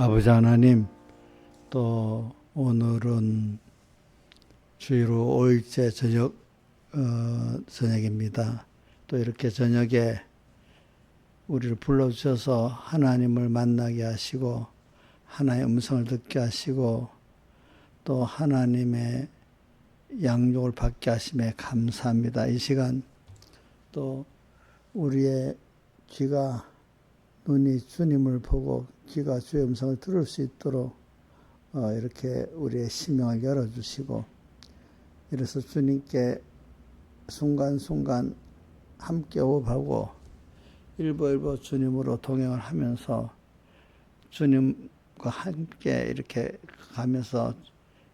아버지 하나님, 또 오늘은 주일로 5일째 저녁입니다. 또 이렇게 저녁에 우리를 불러주셔서 하나님을 만나게 하시고 하나님의 음성을 듣게 하시고 또 하나님의 양육을 받게 하심에 감사합니다. 이 시간 또 우리의 귀가 눈이 주님을 보고 귀가 주의 음성을 들을 수 있도록 이렇게 우리의 심령을 열어주시고, 이래서 주님께 순간순간 함께 호흡하고 일보일보 주님으로 동행을 하면서 주님과 함께 이렇게 가면서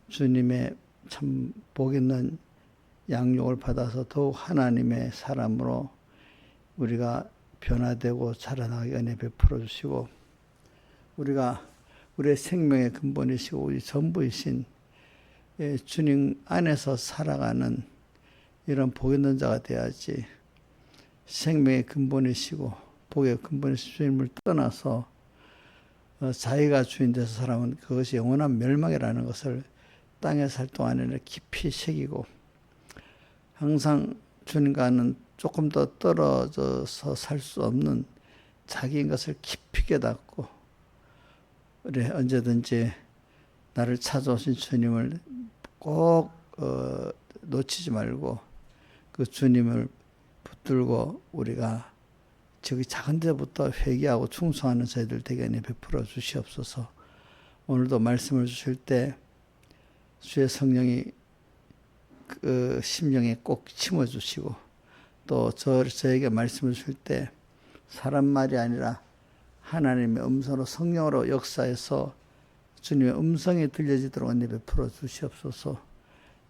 주님의 참 복있는 양육을 받아서 더욱 하나님의 사람으로 우리가 변화되고 자라나가게 은혜 베풀어 주시고, 우리가 우리의 생명의 근본이시고 우리 전부이신 주님 안에서 살아가는 이런 복 있는 자가 되어야지, 생명의 근본이시고 복의 근본이신 주님을 떠나서 자기가 주인 돼서 살아면 그것이 영원한 멸망이라는 것을 땅에 살 동안에는 깊이 새기고, 항상 주님과는 조금 더 떨어져서 살 수 없는 자기인 것을 깊이 깨닫고, 그래 언제든지 나를 찾아오신 주님을 꼭 놓치지 말고 그 주님을 붙들고 우리가 저기 작은 데부터 회개하고 충성하는 저희들 되게 은혜 베풀어 주시옵소서. 오늘도 말씀을 주실 때 주의 성령이 그 심령에 꼭 심어주시고, 또 저에게 말씀을 주실 때 사람 말이 아니라 하나님의 음성으로 성령으로 역사해서 주님의 음성이 들려지도록 은혜 베풀어 주시옵소서.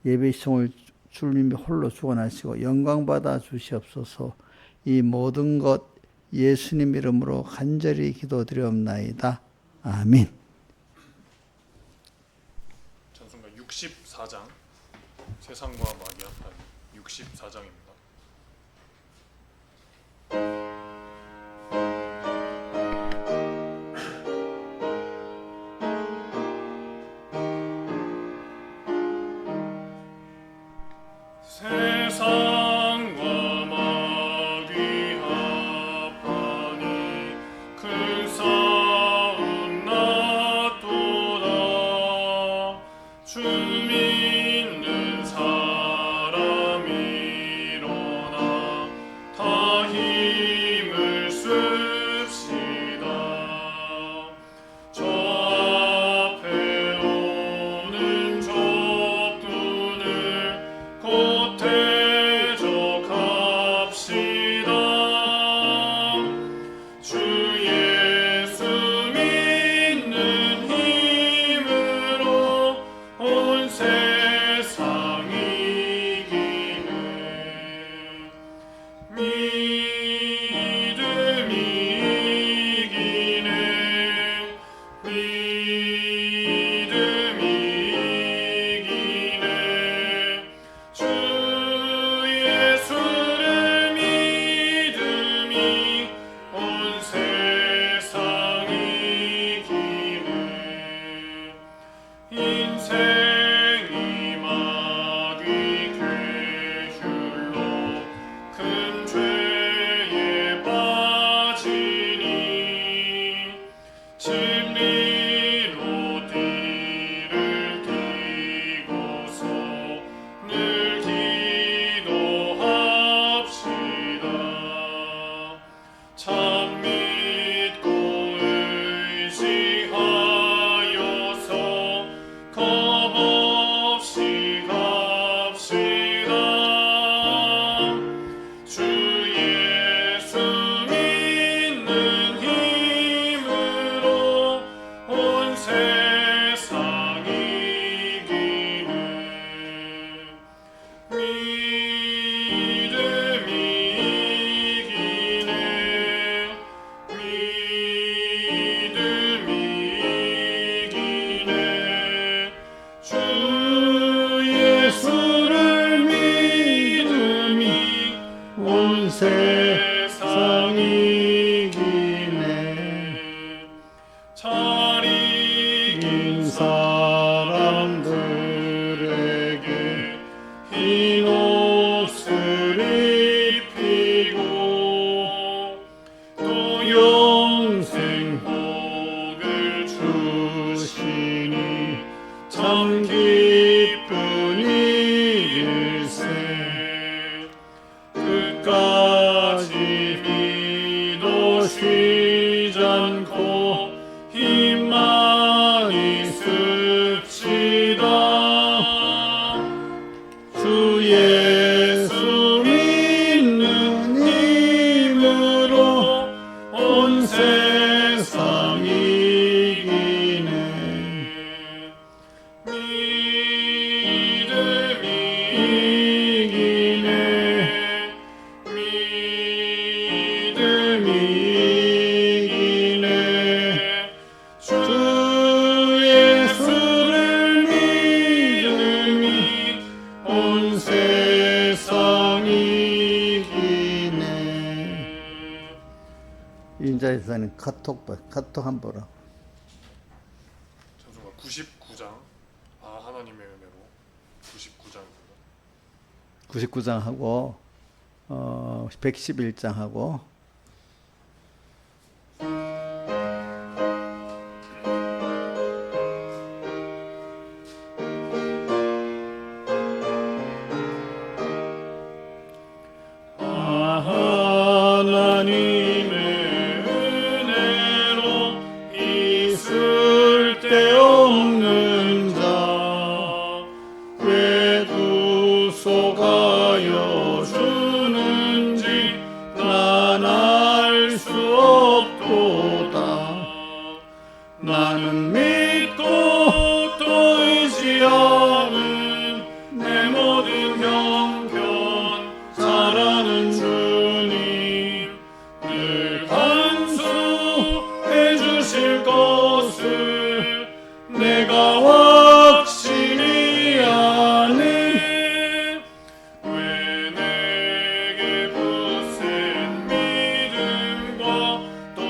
예배 시청을 주님이 홀로 주관하시고 영광 받아 주시옵소서. 이 모든 것 예수님 이름으로 간절히 기도드리옵나이다. 아멘. 찬송가 64장, 세상과 마귀합한 64장입니다. 세상과 마귀 합하니 큰 싸움 났도다. 주 믿는 사람 이로 쉬지 않고 힘만 있읍시다. 주 예수 믿는 힘으로 온 세상 이기네. 믿음이 이기네. 믿음이 이기네. 주 예수를 믿음이 온 세상 이기네. 인자에서는 카톡 한번 보라. 찬송가 99장. 하나님의 은혜로 99장입니다. 99장하고 111장하고 하나님의 은혜로 있을 데 없는 자 왜 구속하여 주는지 난 알 수 없도다. 나는 믿고 또 의지하는 내 모든 형편 잘하는 주님 늘 간수해 주실 것을 내가 확실히 아네. 왜 내게 굳센 믿음과 또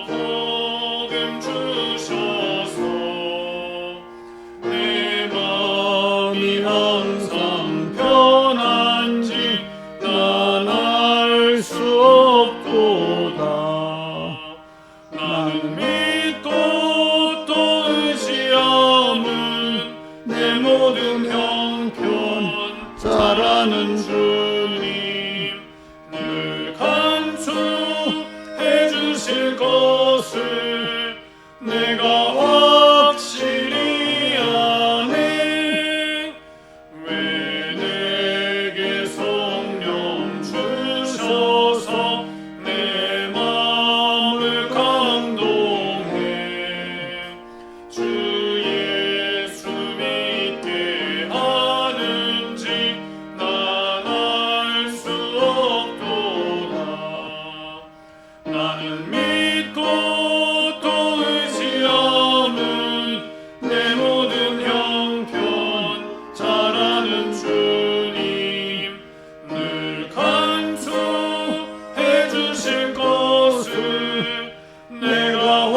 복음 주셔서 내 마음이 항상 편한지 난 알 수 없도다. 나는 믿고 또 의지함은 내 모든 형편 잘하는 주님 늘 간수해 주실 것을 내가 확실히 아네. 왜 내게 성령 주셔서 내 마음을 감동해 주 예수 믿게 하는지 난 알 수 없도다. 나는 믿고 또 의지함은 내 모든 형편 잘하는 주님 늘 간수해 주실 것을 내가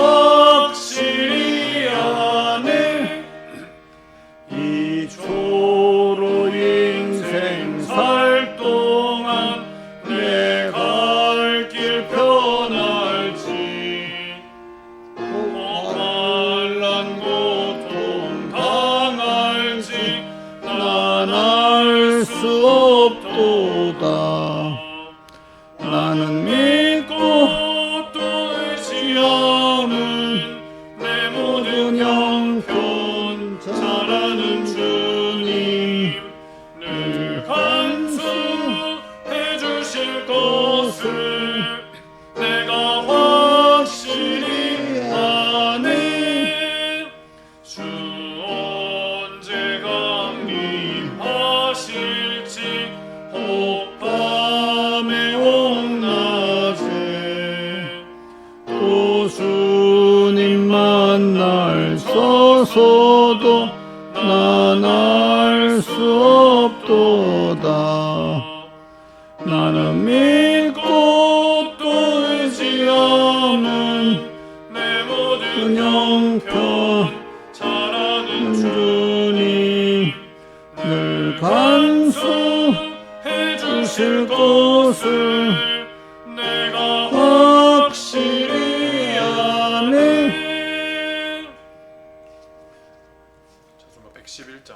확실히 아네. 이 초로 인생 살 동안 내 갈 길 편할지 혹한란 고통 당할지 난 알 수 없도다. 나는 믿고 또 의지함은 내 모든 형편 잘하는 주님 늘 간수해 주실 것을 내가 확실히 아네. 주 언제 강림하실지 혹 밤에 혹낮에 또 주님 만날 서서도 난 알 수 없도다. 나는 믿고 또 의지함은 내 모든 형편 잘하는 주님 늘 간수해 주실 것을 내가 확실히 아네. 찬송가 111장.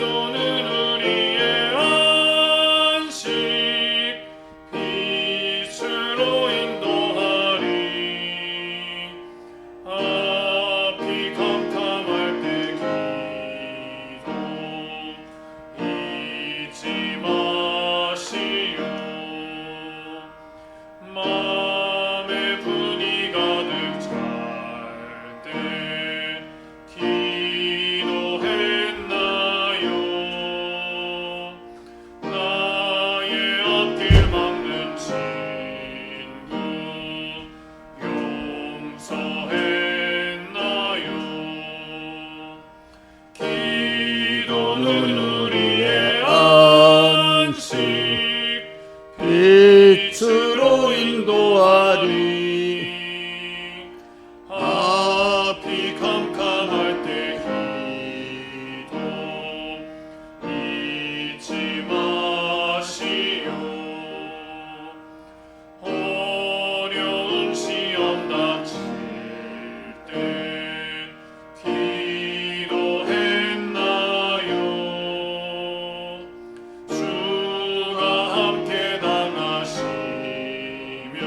기도는 우리의 안식 빛으로 인도하리 앞이 캄캄할 때 기도 잊지 마시오 맘에 분이 가득 찰 때 기도했나요 나의 앞길 막는 친구 용서했나요 기도는 우리의 안식 빛으로 인도하리 앞이 캄캄할 때 기도 잊지 마시오 어려운 시험 닥칠 때 기도했나요 주가 함께 당하시면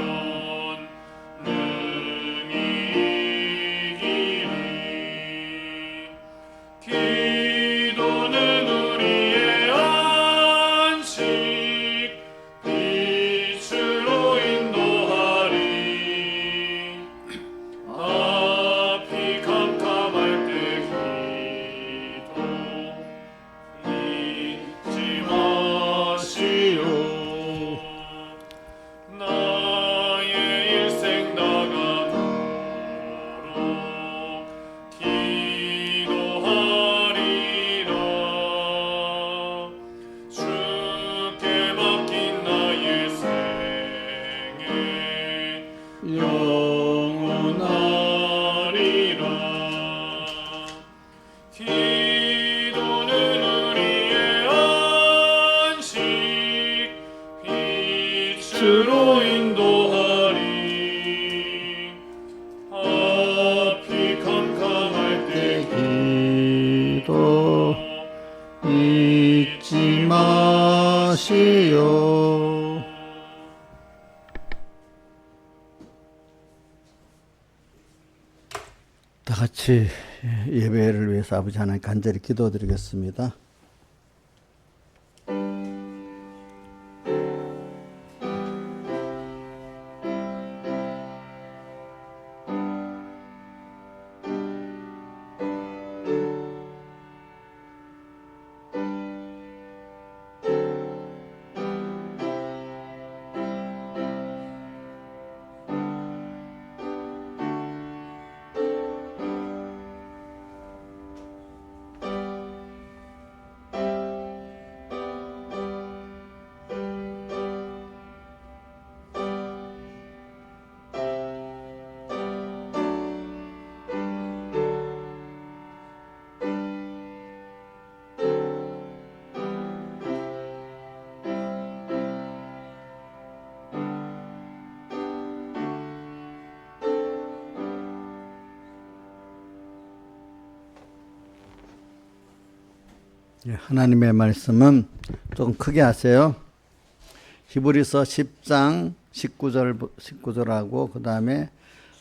능히 이기리 기도는 우리의 안식 빛으로 인도하리 앞이 캄캄할 때 기도 잊지 마시오 나의 일생 나가도록 기도하리라 주께 맡긴 나의 생애 영원하리라 기도는 우리의 안식 빛으로 인도하리 앞이 캄캄할 때 기도 잊지 마시오. 다 같이 예배를 위해서 아버지 하나님 간절히 기도드리겠습니다. 하나님의 말씀은 좀 크게 하세요. 히브리서 10장 19절하고 그 다음에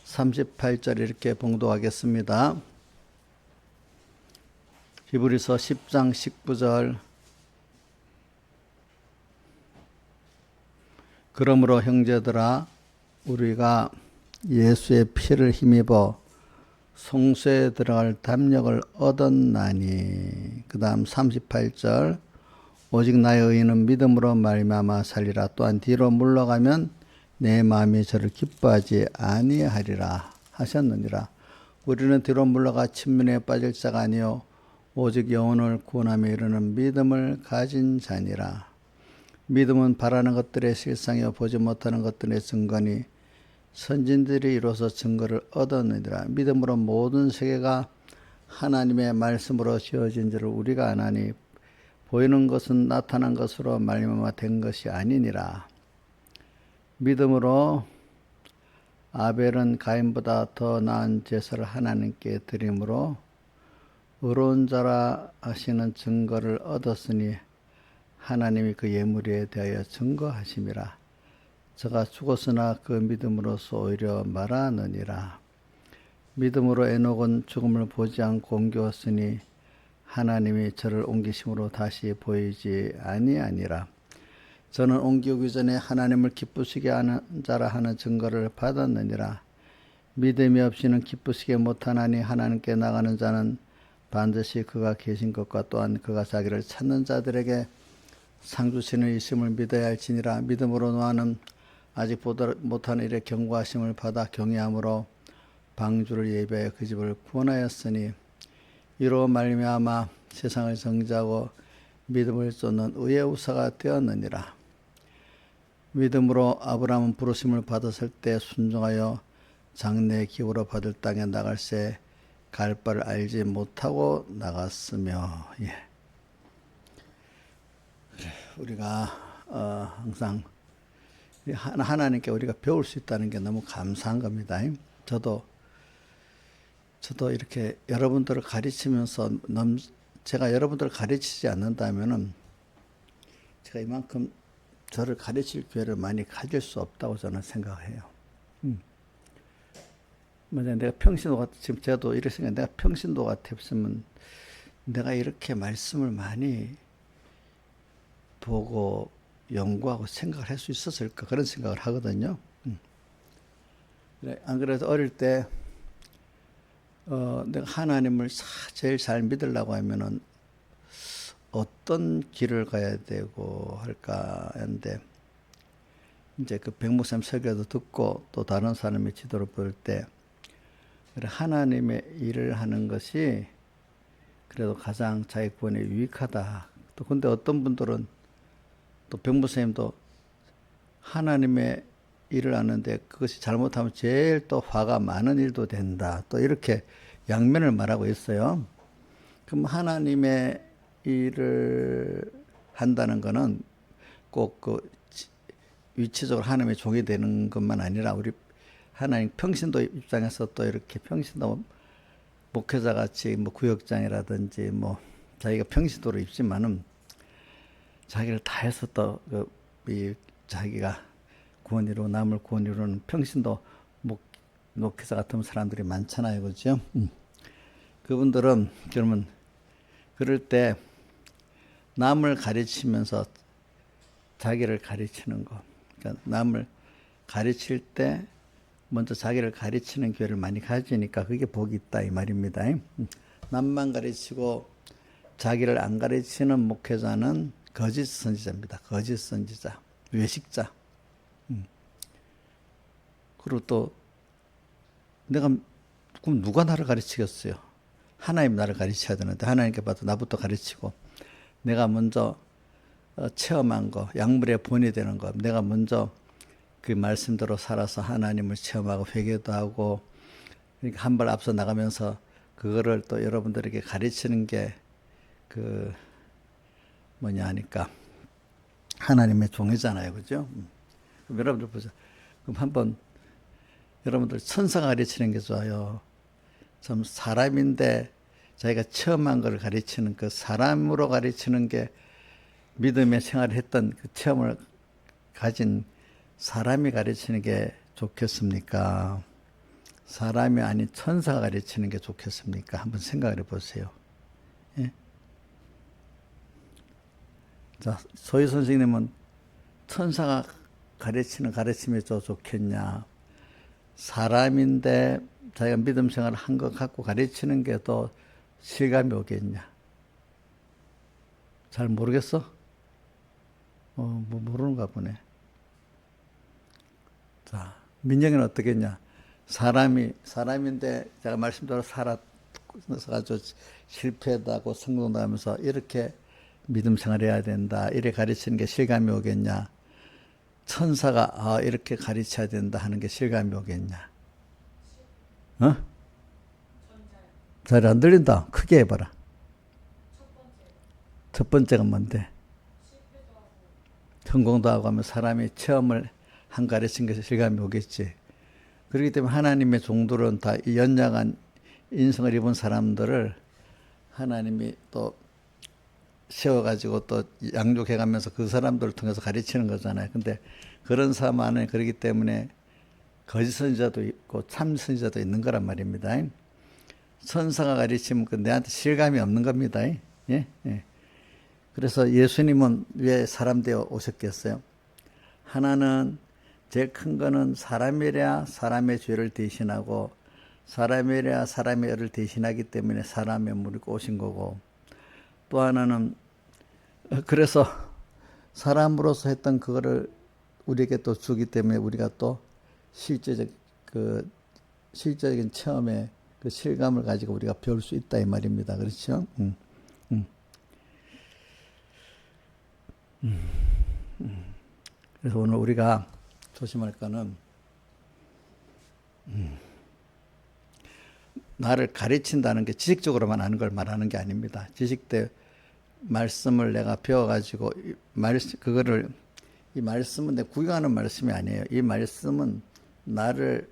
38절 이렇게 봉독하겠습니다. 히브리서 10장 19절 그러므로 형제들아 우리가 예수의 피를 힘입어 성소에 들어갈 담력을 얻었나니. 그 다음 38절 오직 나의 의인은 믿음으로 말미암아 살리라. 또한 뒤로 물러가면 내 마음이 저를 기뻐하지 아니하리라 하셨느니라. 우리는 뒤로 물러가 침륜에 빠질 자가 아니요 오직 영혼을 구원함에 이르는 믿음을 가진 자니라. 믿음은 바라는 것들의 실상이요 보지 못하는 것들의 증거니 선진들이 이로써 증거를 얻었느니라. 믿음으로 모든 세계가 하나님의 말씀으로 지어진 줄을 우리가 아나니 보이는 것은 나타난 것으로 말미암아 된 것이 아니니라. 믿음으로 아벨은 가인보다 더 나은 제사를 하나님께 드림으로 의로운 자라 하시는 증거를 얻었으니 하나님이 그 예물에 대하여 증거하심이라. 저가 죽었으나 그 믿음으로서 오히려 말하느니라. 믿음으로 에녹은 죽음을 보지 않고 옮겨왔으니 하나님이 저를 옮기심으로 다시 보이지 아니하니라. 저는 옮기기 전에 하나님을 기쁘시게 하는 자라 하는 증거를 받았느니라. 믿음이 없이는 기쁘시게 못하나니 하나님께 나가는 자는 반드시 그가 계신 것과 또한 그가 자기를 찾는 자들에게 상 주시는 이심을 믿어야 할지니라. 믿음으로 노아는 아직 보다 못하는 일에 경고하심을 받아 경외함으로 방주를 예비하여 그 집을 구원하였으니 이로 말미암아 세상을 정죄하고 믿음을 쫓는 의의 우사가 되었느니라. 믿음으로 아브라함은 부르심을 받았을 때 순종하여 장래의 기후로 받을 땅에 나갈새 갈 바를 알지 못하고 나갔으며. 예. 우리가 항상 하나님께 우리가 배울 수 있다는 게 너무 감사한 겁니다. 저도 이렇게 여러분들을 가르치면서 제가 여러분들을 가르치지 않는다면은 제가 이만큼 저를 가르칠 기회를 많이 가질 수 없다고 저는 생각해요. 내가 평신도 같, 지금 저도 이렇게 생각해. 내가 평신도 같았으면 내가 이렇게 말씀을 많이 보고 연구하고 생각을 할 수 있었을까, 그런 생각을 하거든요. 안 그래도 어릴 때 내가 하나님을 제일 잘 믿으려고 하면은 어떤 길을 가야 되고 할까 했는데, 이제 그 백목사님 설교도 듣고 또 다른 사람의 지도를 볼 때 하나님의 일을 하는 것이 그래도 가장 자기 구원에 유익하다. 또 근데 어떤 분들은 또 백목사님도 하나님의 일을 하는데 그것이 잘못하면 제일 또 화가 많은 일도 된다. 또 이렇게 양면을 말하고 있어요. 그럼 하나님의 일을 한다는 거는 꼭 그 위치적으로 하나님의 종이 되는 것만 아니라 우리 하나님 평신도 입장에서 또 이렇게 평신도 목회자 같이 뭐 구역장이라든지 뭐 자기가 평신도로 입지만은 자기를 다해서 또 이 자기가 구원 이루고 남을 구원 이루는 평신도 목회자 같은 사람들이 많잖아요, 그렇죠? 그분들은 그러면 그럴 때 남을 가르치면서 자기를 가르치는 거, 그러니까 남을 가르칠 때 먼저 자기를 가르치는 기회를 많이 가지니까 그게 복이 있다 이 말입니다. 남만 가르치고 자기를 안 가르치는 목회자는 거짓 선지자입니다. 거짓 선지자, 외식자. 그리고 또 내가 그럼 누가 나를 가르치겠어요? 하나님 나를 가르쳐야 되는데 하나님께 봐도 나부터 가르치고 내가 먼저 체험한 거, 약물의 본이 되는 거, 내가 먼저 그 말씀대로 살아서 하나님을 체험하고 회개도 하고, 그러니까 한 발 앞서 나가면서 그거를 또 여러분들에게 가르치는 게 그 뭐냐 하니까 하나님의 종이잖아요, 그죠? 그럼 여러분들 보세요. 그럼 한번 여러분들 천사가 가르치는 게 좋아요. 참 사람인데 자기가 체험한 걸 가르치는, 그 사람으로 가르치는 게 믿음의 생활을 했던 그 체험을 가진 사람이 가르치는 게 좋겠습니까? 사람이 아닌 천사가 가르치는 게 좋겠습니까? 한번 생각을 해보세요. 예? 자, 소희 선생님은 천사가 가르치는 가르침이 더 좋겠냐? 사람인데 자기가 믿음 생활을 한 것 갖고 가르치는 게 더 실감이 오겠냐? 잘 모르겠어? 뭐 모르는가 보네. 자, 민영이는 어떻겠냐? 사람인데 제가 말씀대로 살아가지고 실패하고 성공도 하면서 이렇게 믿음 생활해야 된다. 이렇게 가르치는 게 실감이 오겠냐? 천사가 이렇게 가르쳐야 된다 하는 게 실감이 오겠냐? 잘 안 들린다. 크게 해봐라. 첫 번째가 뭔데? 성공도 하고 하면 사람이 체험을 한 가르친 것에 실감이 오겠지. 그렇기 때문에 하나님의 종들은 다 이 연약한 인성을 입은 사람들을 하나님이 또 세워가지고 또 양육해가면서 그 사람들을 통해서 가르치는 거잖아요. 근데 그런 삶 안에 그러기 때문에 거짓 선지자도 있고 참 선지자도 있는 거란 말입니다. 선사가 가르치면 그 내한테 실감이 없는 겁니다. 예? 예. 그래서 예수님은 왜 사람 되어 오셨겠어요? 하나는 제일 큰 거는 사람이랴 사람의 죄를 대신하고 사람이랴 사람의 죄를 대신하기 때문에 사람의 물이 오신 거고, 또 하나는 그래서 사람으로서 했던 그거를 우리에게 또 주기 때문에 우리가 또 실제적인 체험에 그 실감을 가지고 우리가 배울 수 있다 이 말입니다. 그렇죠? 그래서 오늘 우리가 조심할 거는 나를 가르친다는 게 지식적으로만 하는 걸 말하는 게 아닙니다. 지식대 말씀을 내가 배워가지고 이 말씀은 내 구경하는 말씀이 아니에요. 이 말씀은 나를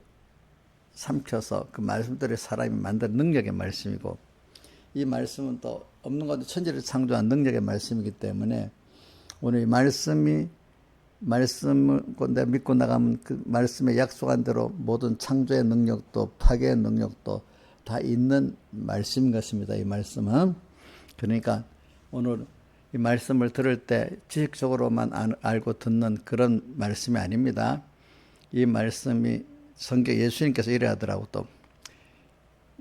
삼켜서 그 말씀대로 사람이 만든 능력의 말씀이고, 이 말씀은 또 없는 것도 천지를 창조한 능력의 말씀이기 때문에 오늘 이 말씀을 내가 믿고 나가면 그 말씀에 약속한 대로 모든 창조의 능력도 파괴의 능력도 다 있는 말씀인 것입니다. 이 말씀은. 그러니까 오늘 이 말씀을 들을 때 지식적으로만 알고 듣는 그런 말씀이 아닙니다. 이 말씀이 성경 예수님께서 이래 하더라고. 또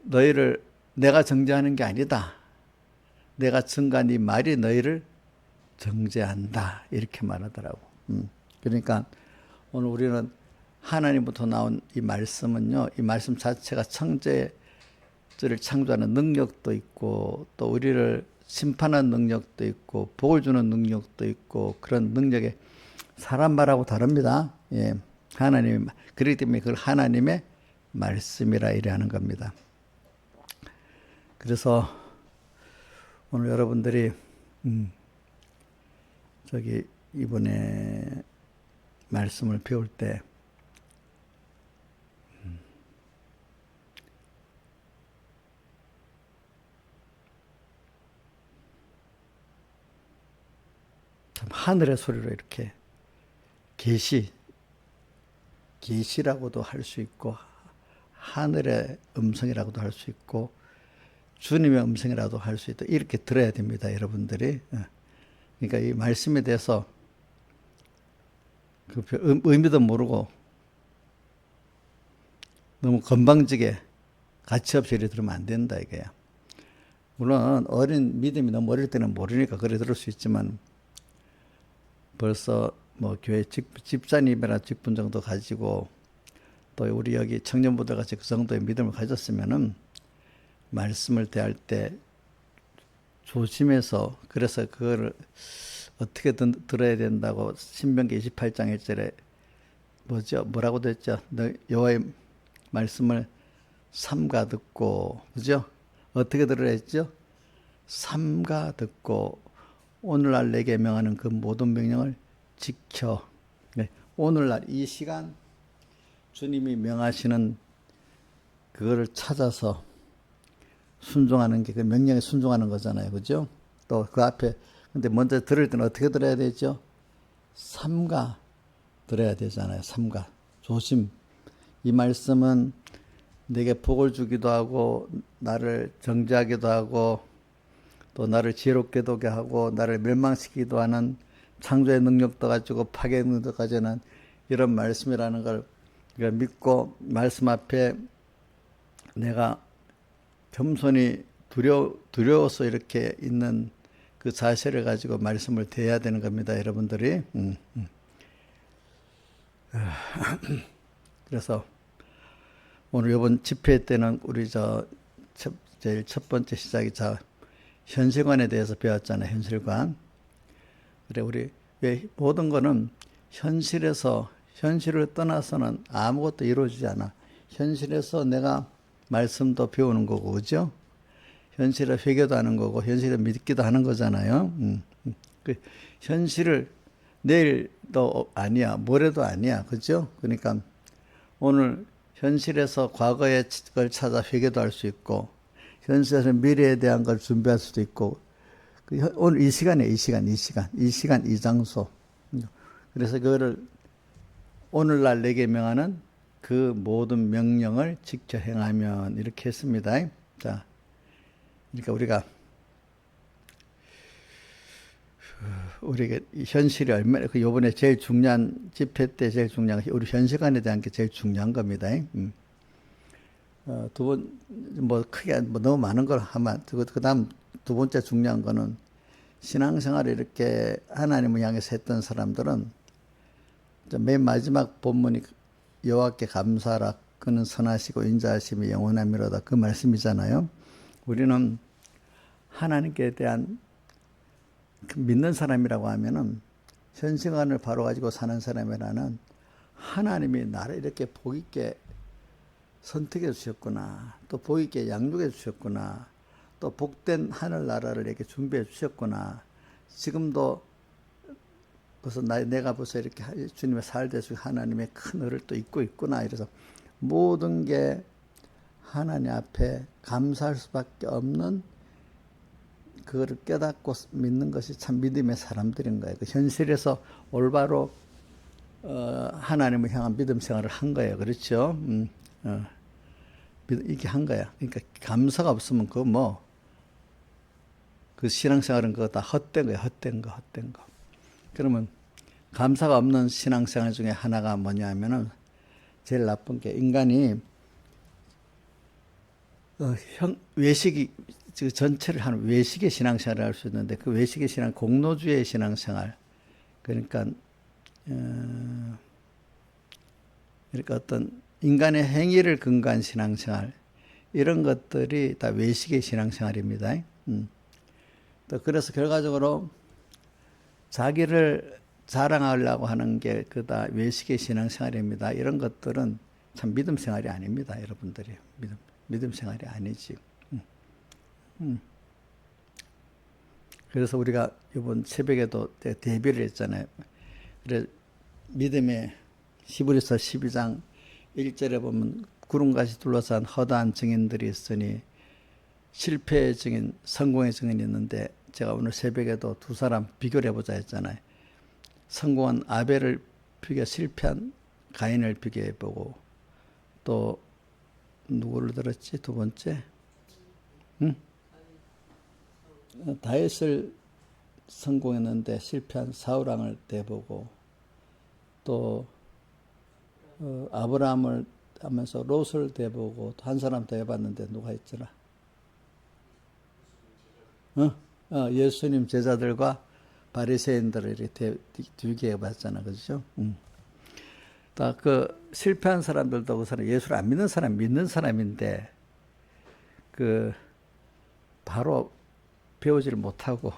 너희를 내가 정죄하는 게 아니다. 내가 증거한 이 말이 너희를 정죄한다. 이렇게 말하더라고. 그러니까 오늘 우리는 하나님부터 나온 이 말씀은요, 이 말씀 자체가 천지를 창조하는 능력도 있고 또 우리를 심판하는 능력도 있고 복을 주는 능력도 있고, 그런 능력에 사람 말하고 다릅니다. 예, 하나님, 그렇기 때문에 그걸 하나님의 말씀이라 이래 하는 겁니다. 그래서 오늘 여러분들이 이번에 말씀을 배울 때 참 하늘의 소리로 이렇게 계시라고도 할 수 있고 하늘의 음성이라고도 할 수 있고 주님의 음성이라도 할 수 있다. 이렇게 들어야 됩니다, 여러분들이. 그러니까 이 말씀에 대해서 그 의미도 모르고 너무 건방지게 가치없이 이래 들으면 안 된다 이거야. 물론 믿음이 너무 어릴 때는 모르니까 그래 들을 수 있지만 벌써 뭐 교회 집사님이나 직분 정도 가지고 또 우리 여기 청년부들 같이 그 정도의 믿음을 가졌으면은 말씀을 대할 때 조심해서, 그래서 그거를 어떻게 들어야 된다고 신명기 28장 1절에 뭐라고 됐죠? 여호와의 말씀을 삼가 듣고, 그죠? 어떻게 들으라 했죠? 삼가 듣고 오늘날 내게 명하는 그 모든 명령을 지켜. 네. 오늘날 이 시간 주님이 명하시는 그거를 찾아서 순종하는 게 그 명령에 순종하는 거잖아요. 그죠? 또 그 앞에, 근데 먼저 들을 때는 어떻게 들어야 되죠? 삼가 들어야 되잖아요. 삼가. 조심. 이 말씀은 내게 복을 주기도 하고 나를 정죄하기도 하고 또 나를 지혜롭게도 하고 나를 멸망시키기도 하는 창조의 능력도 가지고 파괴의 능력도 가지는 이런 말씀이라는 걸 믿고 말씀 앞에 내가 겸손히 두려워서 이렇게 있는 그 자세를 가지고 말씀을 대해야 되는 겁니다, 여러분들이. 그래서 오늘 이번 집회 때는 우리 제일 첫 번째 시작이 현실관에 대해서 배웠잖아요. 현실관. 그래, 우리 왜 모든 거는 현실을 떠나서는 아무것도 이루어지지 않아. 현실에서 내가 말씀도 배우는 거고, 그죠? 현실에 회개도 하는 거고, 현실에 믿기도 하는 거잖아요. 그 현실을 내일도 아니야, 모레도 아니야, 그죠? 그러니까 오늘 현실에서 과거의 걸 찾아 회개도 할 수 있고, 현실에서 미래에 대한 걸 준비할 수도 있고, 오늘 이 시간에 이 시간 이 장소. 그래서 그거를 오늘날 내게 명하는 그 모든 명령을 지켜 행하면 이렇게 했습니다. 자, 그러니까 우리가 현실이 얼마나 그 요번에 제일 중요한 집회 때 제일 중요한 우리 현실관에 대한 게 제일 중요한 겁니다. 두 번 뭐 크게 뭐 너무 많은 걸 하면 그다음 두 번째 중요한 거는 신앙생활을 이렇게 하나님을 향해서 했던 사람들은 맨 마지막 본문이 여호와께 감사하라 그는 선하시고 인자하심이 영원함이로다 그 말씀이잖아요. 우리는 하나님께 대한 믿는 사람이라고 하면은 현실관을 바로 가지고 사는 사람이라는 하나님이 나를 이렇게 복 있게 선택해 주셨구나, 또 복 있게 양육해 주셨구나, 또 복된 하늘나라를 이렇게 준비해 주셨구나. 지금도 벌써 내가 벌써 이렇게 주님의 살대수 하나님의 큰 은혜를 또 잊고 있구나. 이래서 모든 게 하나님 앞에 감사할 수밖에 없는 그거를 깨닫고 믿는 것이 참 믿음의 사람들인 거예요. 그 현실에서 올바로 하나님을 향한 믿음 생활을 한 거예요. 그렇죠? 이렇게 한 거야. 그러니까 감사가 없으면 그 신앙생활은 그거 다 헛된 거야. 헛된 거. 그러면 감사가 없는 신앙생활 중에 하나가 뭐냐 하면은 제일 나쁜 게 인간이 외식이 전체를 하는 외식의 신앙생활을 할 수 있는데 그 외식의 신앙 공로주의 신앙생활 그러니까 어떤 인간의 행위를 근거한 신앙생활 이런 것들이 다 외식의 신앙생활입니다. 또 그래서 결과적으로 자기를 자랑하려고 하는 게 그다 외식의 신앙생활입니다. 이런 것들은 참 믿음 생활이 아닙니다, 여러분들이. 믿음 생활이 아니지. 그래서 우리가 이번 새벽에도 대비를 했잖아요. 그래 믿음의 히브리서 12장 1절에 보면 구름같이 둘러싼 허다한 증인들이 있으니 실패의 증인, 성공의 증인이 있는데 제가 오늘 새벽에도 두 사람 비교를 해보자 했잖아요. 성공한 아벨을 비교, 실패한 가인을 비교해보고 또 누구를 들었지? 두 번째? 다윗을 성공했는데 실패한 사울왕을 대보고 또 아브라함을 하면서 롯을 대보고 또 한 사람 더 해봤는데 누가 있더라? 예수님 제자들과 바리새인들을 이렇게 비교해봤잖아, 그렇죠? 다 그 실패한 사람들도 그 사람 예수를 안 믿는 사람 믿는 사람인데 그 바로 배우지를 못하고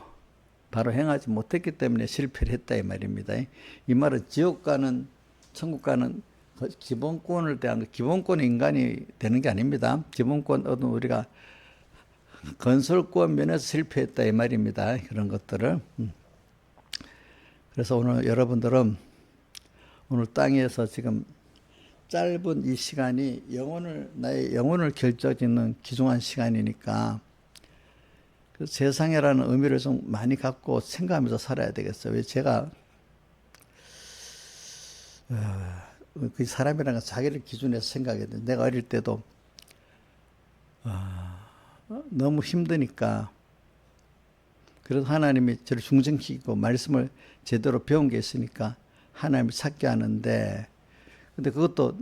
바로 행하지 못했기 때문에 실패를 했다 이 말입니다. 이 말은 지옥 가는 천국 가는 기본권을 대한 기본권 인간이 되는 게 아닙니다. 기본권 얻은 우리가 건설권 면에서 실패했다 이 말입니다. 그런 것들을. 그래서 오늘 여러분들은 오늘 땅에서 지금 짧은 이 시간이 나의 영혼을 결정짓는 귀중한 시간이니까 그 세상이라는 의미를 좀 많이 갖고 생각하면서 살아야 되겠어요. 왜 제가 그 사람이라는 건 자기를 기준해서 생각해야 돼. 내가 어릴 때도 너무 힘드니까 그래서 하나님이 저를 중생시키고 말씀을 제대로 배운 게 있으니까 하나님을 찾게 하는데 근데 그것도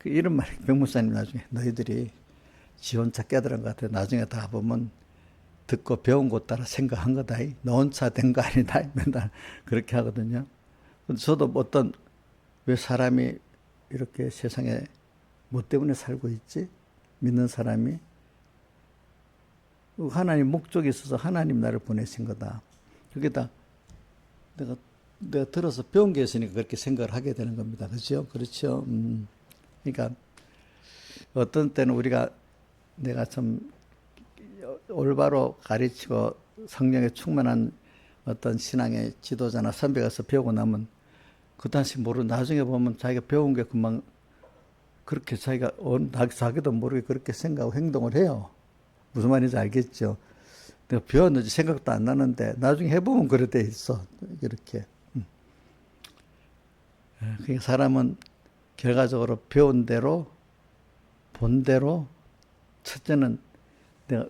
이런 말이 백목사님 나중에 너희들이 지 혼자 깨달은 것 같아. 나중에 다 보면 듣고 배운 것 따라 생각한 거다. 너 혼자 된 거 아니다. 맨날 그렇게 하거든요. 근데 저도 왜 사람이 이렇게 세상에 뭐 때문에 살고 있지? 믿는 사람이 하나님 목적이 있어서 하나님 나를 보내신 거다. 그게 다 내가 들어서 배운 게 있으니까 그렇게 생각을 하게 되는 겁니다. 그렇죠? 그렇죠. 그러니까 어떤 때는 내가 좀 올바로 가르치고 성령에 충만한 어떤 신앙의 지도자나 선배가서 배우고 나면 그 당시 나중에 보면 자기가 배운 게 금방 그렇게 자기도 모르게 그렇게 생각하고 행동을 해요. 무슨 말인지 알겠죠? 내가 배웠는지 생각도 안 나는데 나중에 해보면 그래 돼 있어. 이렇게. 그러니까 사람은 결과적으로 배운 대로 본 대로 첫째는 내가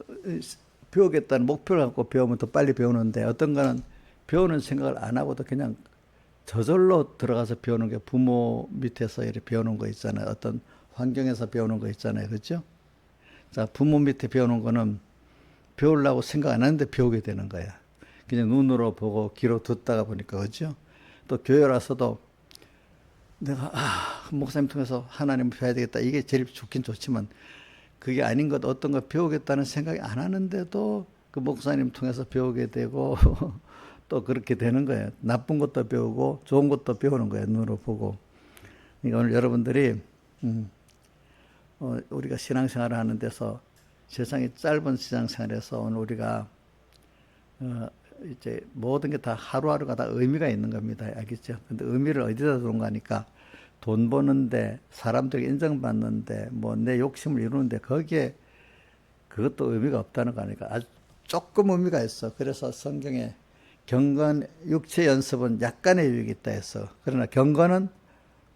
배우겠다는 목표를 갖고 배우면 더 빨리 배우는데 어떤 거는 배우는 생각을 안 하고도 그냥 저절로 들어가서 배우는 게 부모 밑에서 이렇게 배우는 거 있잖아요. 어떤 환경에서 배우는 거 있잖아요. 그렇죠? 자, 부모 밑에 배우는 거는 배우려고 생각 안 하는데 배우게 되는 거야. 그냥 눈으로 보고 귀로 듣다가 보니까 그렇죠? 또 교회라서도 내가 목사님 통해서 하나님을 배워야 되겠다. 이게 제일 좋긴 좋지만 그게 아닌 것 어떤 거 배우겠다는 생각이 안 하는데도 그 목사님 통해서 배우게 되고 또 그렇게 되는 거예요. 나쁜 것도 배우고 좋은 것도 배우는 거예요. 눈으로 보고. 그러니까 오늘 여러분들이 우리가 신앙생활을 하는 데서 세상이 짧은 신앙생활에서 오늘 우리가 이제 모든 게 다 하루하루가 다 의미가 있는 겁니다. 알겠죠? 근데 의미를 어디다 두는가 하니까 돈 버는데 사람들에게 인정받는데 뭐 내 욕심을 이루는데 거기에 그것도 의미가 없다는 거 아니까 아주 조금 의미가 있어. 그래서 성경에 경건 육체 연습은 약간의 유익이 있다 했어. 그러나 경건은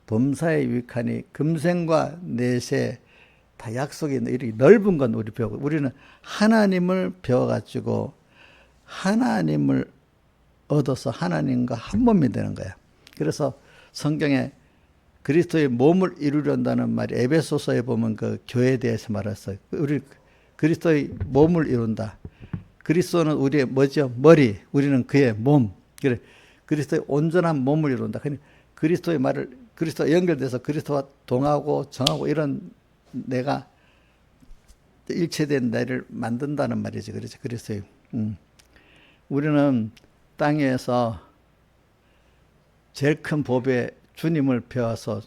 범사에 유익하니 금생과 내세 다 약속이 있는 이렇게 넓은 건 우리 배우고 우리는 하나님을 배워가지고 하나님을 얻어서 하나님과 한 몸이 되는 거야. 그래서 성경에 그리스도의 몸을 이루려다는 말이 에베소서에 보면 그 교회에 대해서 말했어요. 우리 그리스도의 몸을 이룬다. 그리스도는 우리의 뭐죠? 머리. 우리는 그의 몸. 그래. 그리스도의 온전한 몸을 이룬다. 그리스도의 말을 그리스도와 연결돼서 그리스도와 동하고 정하고 이런 내가 일체된 나를 만든다는 말이지. 그렇죠. 그리스도의. 우리는 땅에서 제일 큰 법의 주님을 배워서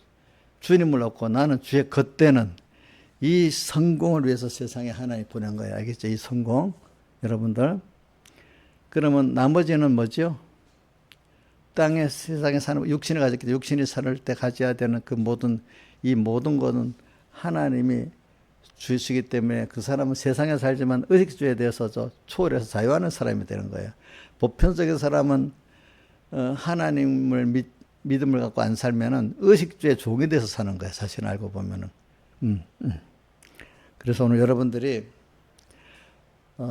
주님을 얻고 나는 주의 겉되는 이 성공을 위해서 세상에 하나님 보낸 거예요. 알겠죠? 이 성공. 여러분들. 그러면 나머지는 뭐죠? 땅에 세상에 사는 육신을 가졌기 때문에 육신이 살 때 가져야 되는 그 이 모든 것은 하나님이 주시기 때문에 그 사람은 세상에 살지만 의식주의에 대해서 초월해서 자유하는 사람이 되는 거예요. 보편적인 사람은 하나님을 믿음을 갖고 안 살면은 의식주의 종이 돼서 사는 거예요. 사실 알고 보면은. 그래서 오늘 여러분들이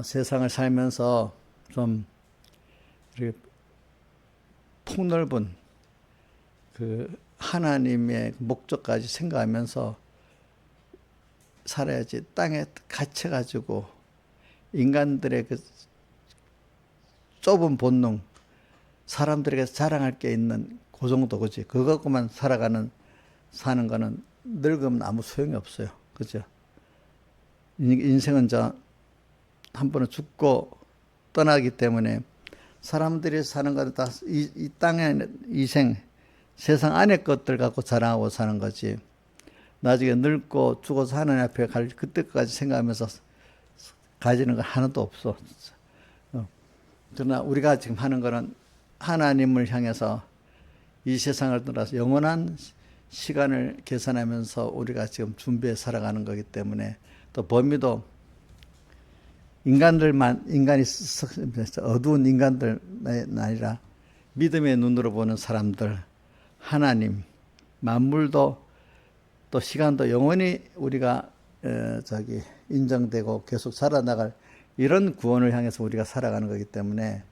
세상을 살면서 좀 이렇게 폭넓은 그 하나님의 목적까지 생각하면서 살아야지. 땅에 갇혀가지고 인간들의 그 좁은 본능, 사람들에게 자랑할 게 있는 그 정도, 그지? 그거 갖고만 사는 거는 늙으면 아무 소용이 없어요. 그죠? 인생은 한 번은 죽고 떠나기 때문에 사람들이 사는 것은 다 이 땅의 세상 안의 것들 갖고 자랑하고 사는 거지. 나중에 늙고 죽어서 하나님 앞에 갈 그때까지 생각하면서 가지는 거 하나도 없어. 그러나 우리가 지금 하는 거는 하나님을 향해서 이 세상을 떠나서 영원한 시간을 계산하면서 우리가 지금 준비해 살아가는 거기 때문에 또 범위도 인간이 어두운 인간들이 아니라 믿음의 눈으로 보는 사람들, 하나님, 만물도 또 시간도 영원히 우리가 인정되고 계속 살아나갈 이런 구원을 향해서 우리가 살아가는 거기 때문에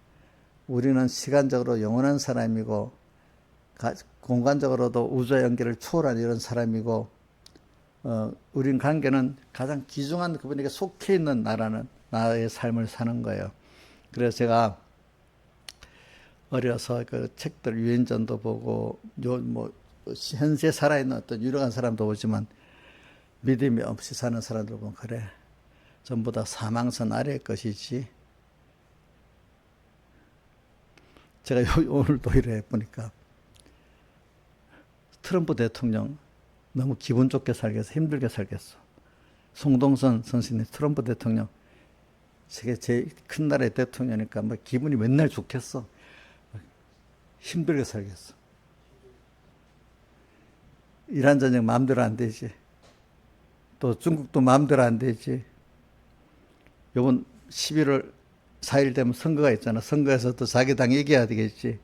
우리는 시간적으로 영원한 사람이고 공간적으로도 우주와 연계를 초월한 이런 사람이고 우린 관계는 가장 귀중한 그분에게 속해 있는 나의 삶을 사는 거예요. 그래서 제가 어려서 그 책들 유인전도 보고 현재 살아있는 어떤 유력한 사람도 보지만 믿음이 없이 사는 사람들 보면 그래 전부 다 사망선 아래의 것이지. 제가 오늘도 이래 보니까 트럼프 대통령 너무 기분 좋게 살겠어, 힘들게 살겠어. 송동선 선생님, 트럼프 대통령 세계 제일 큰 나라의 대통령이니까 뭐 기분이 맨날 좋겠어. 힘들게 살겠어. 이란 전쟁 마음대로 안 되지. 또 중국도 마음대로 안 되지. 요번 11월 4일 되면 선거가 있잖아. 선거에서 또 자기 당 이겨야 되겠지.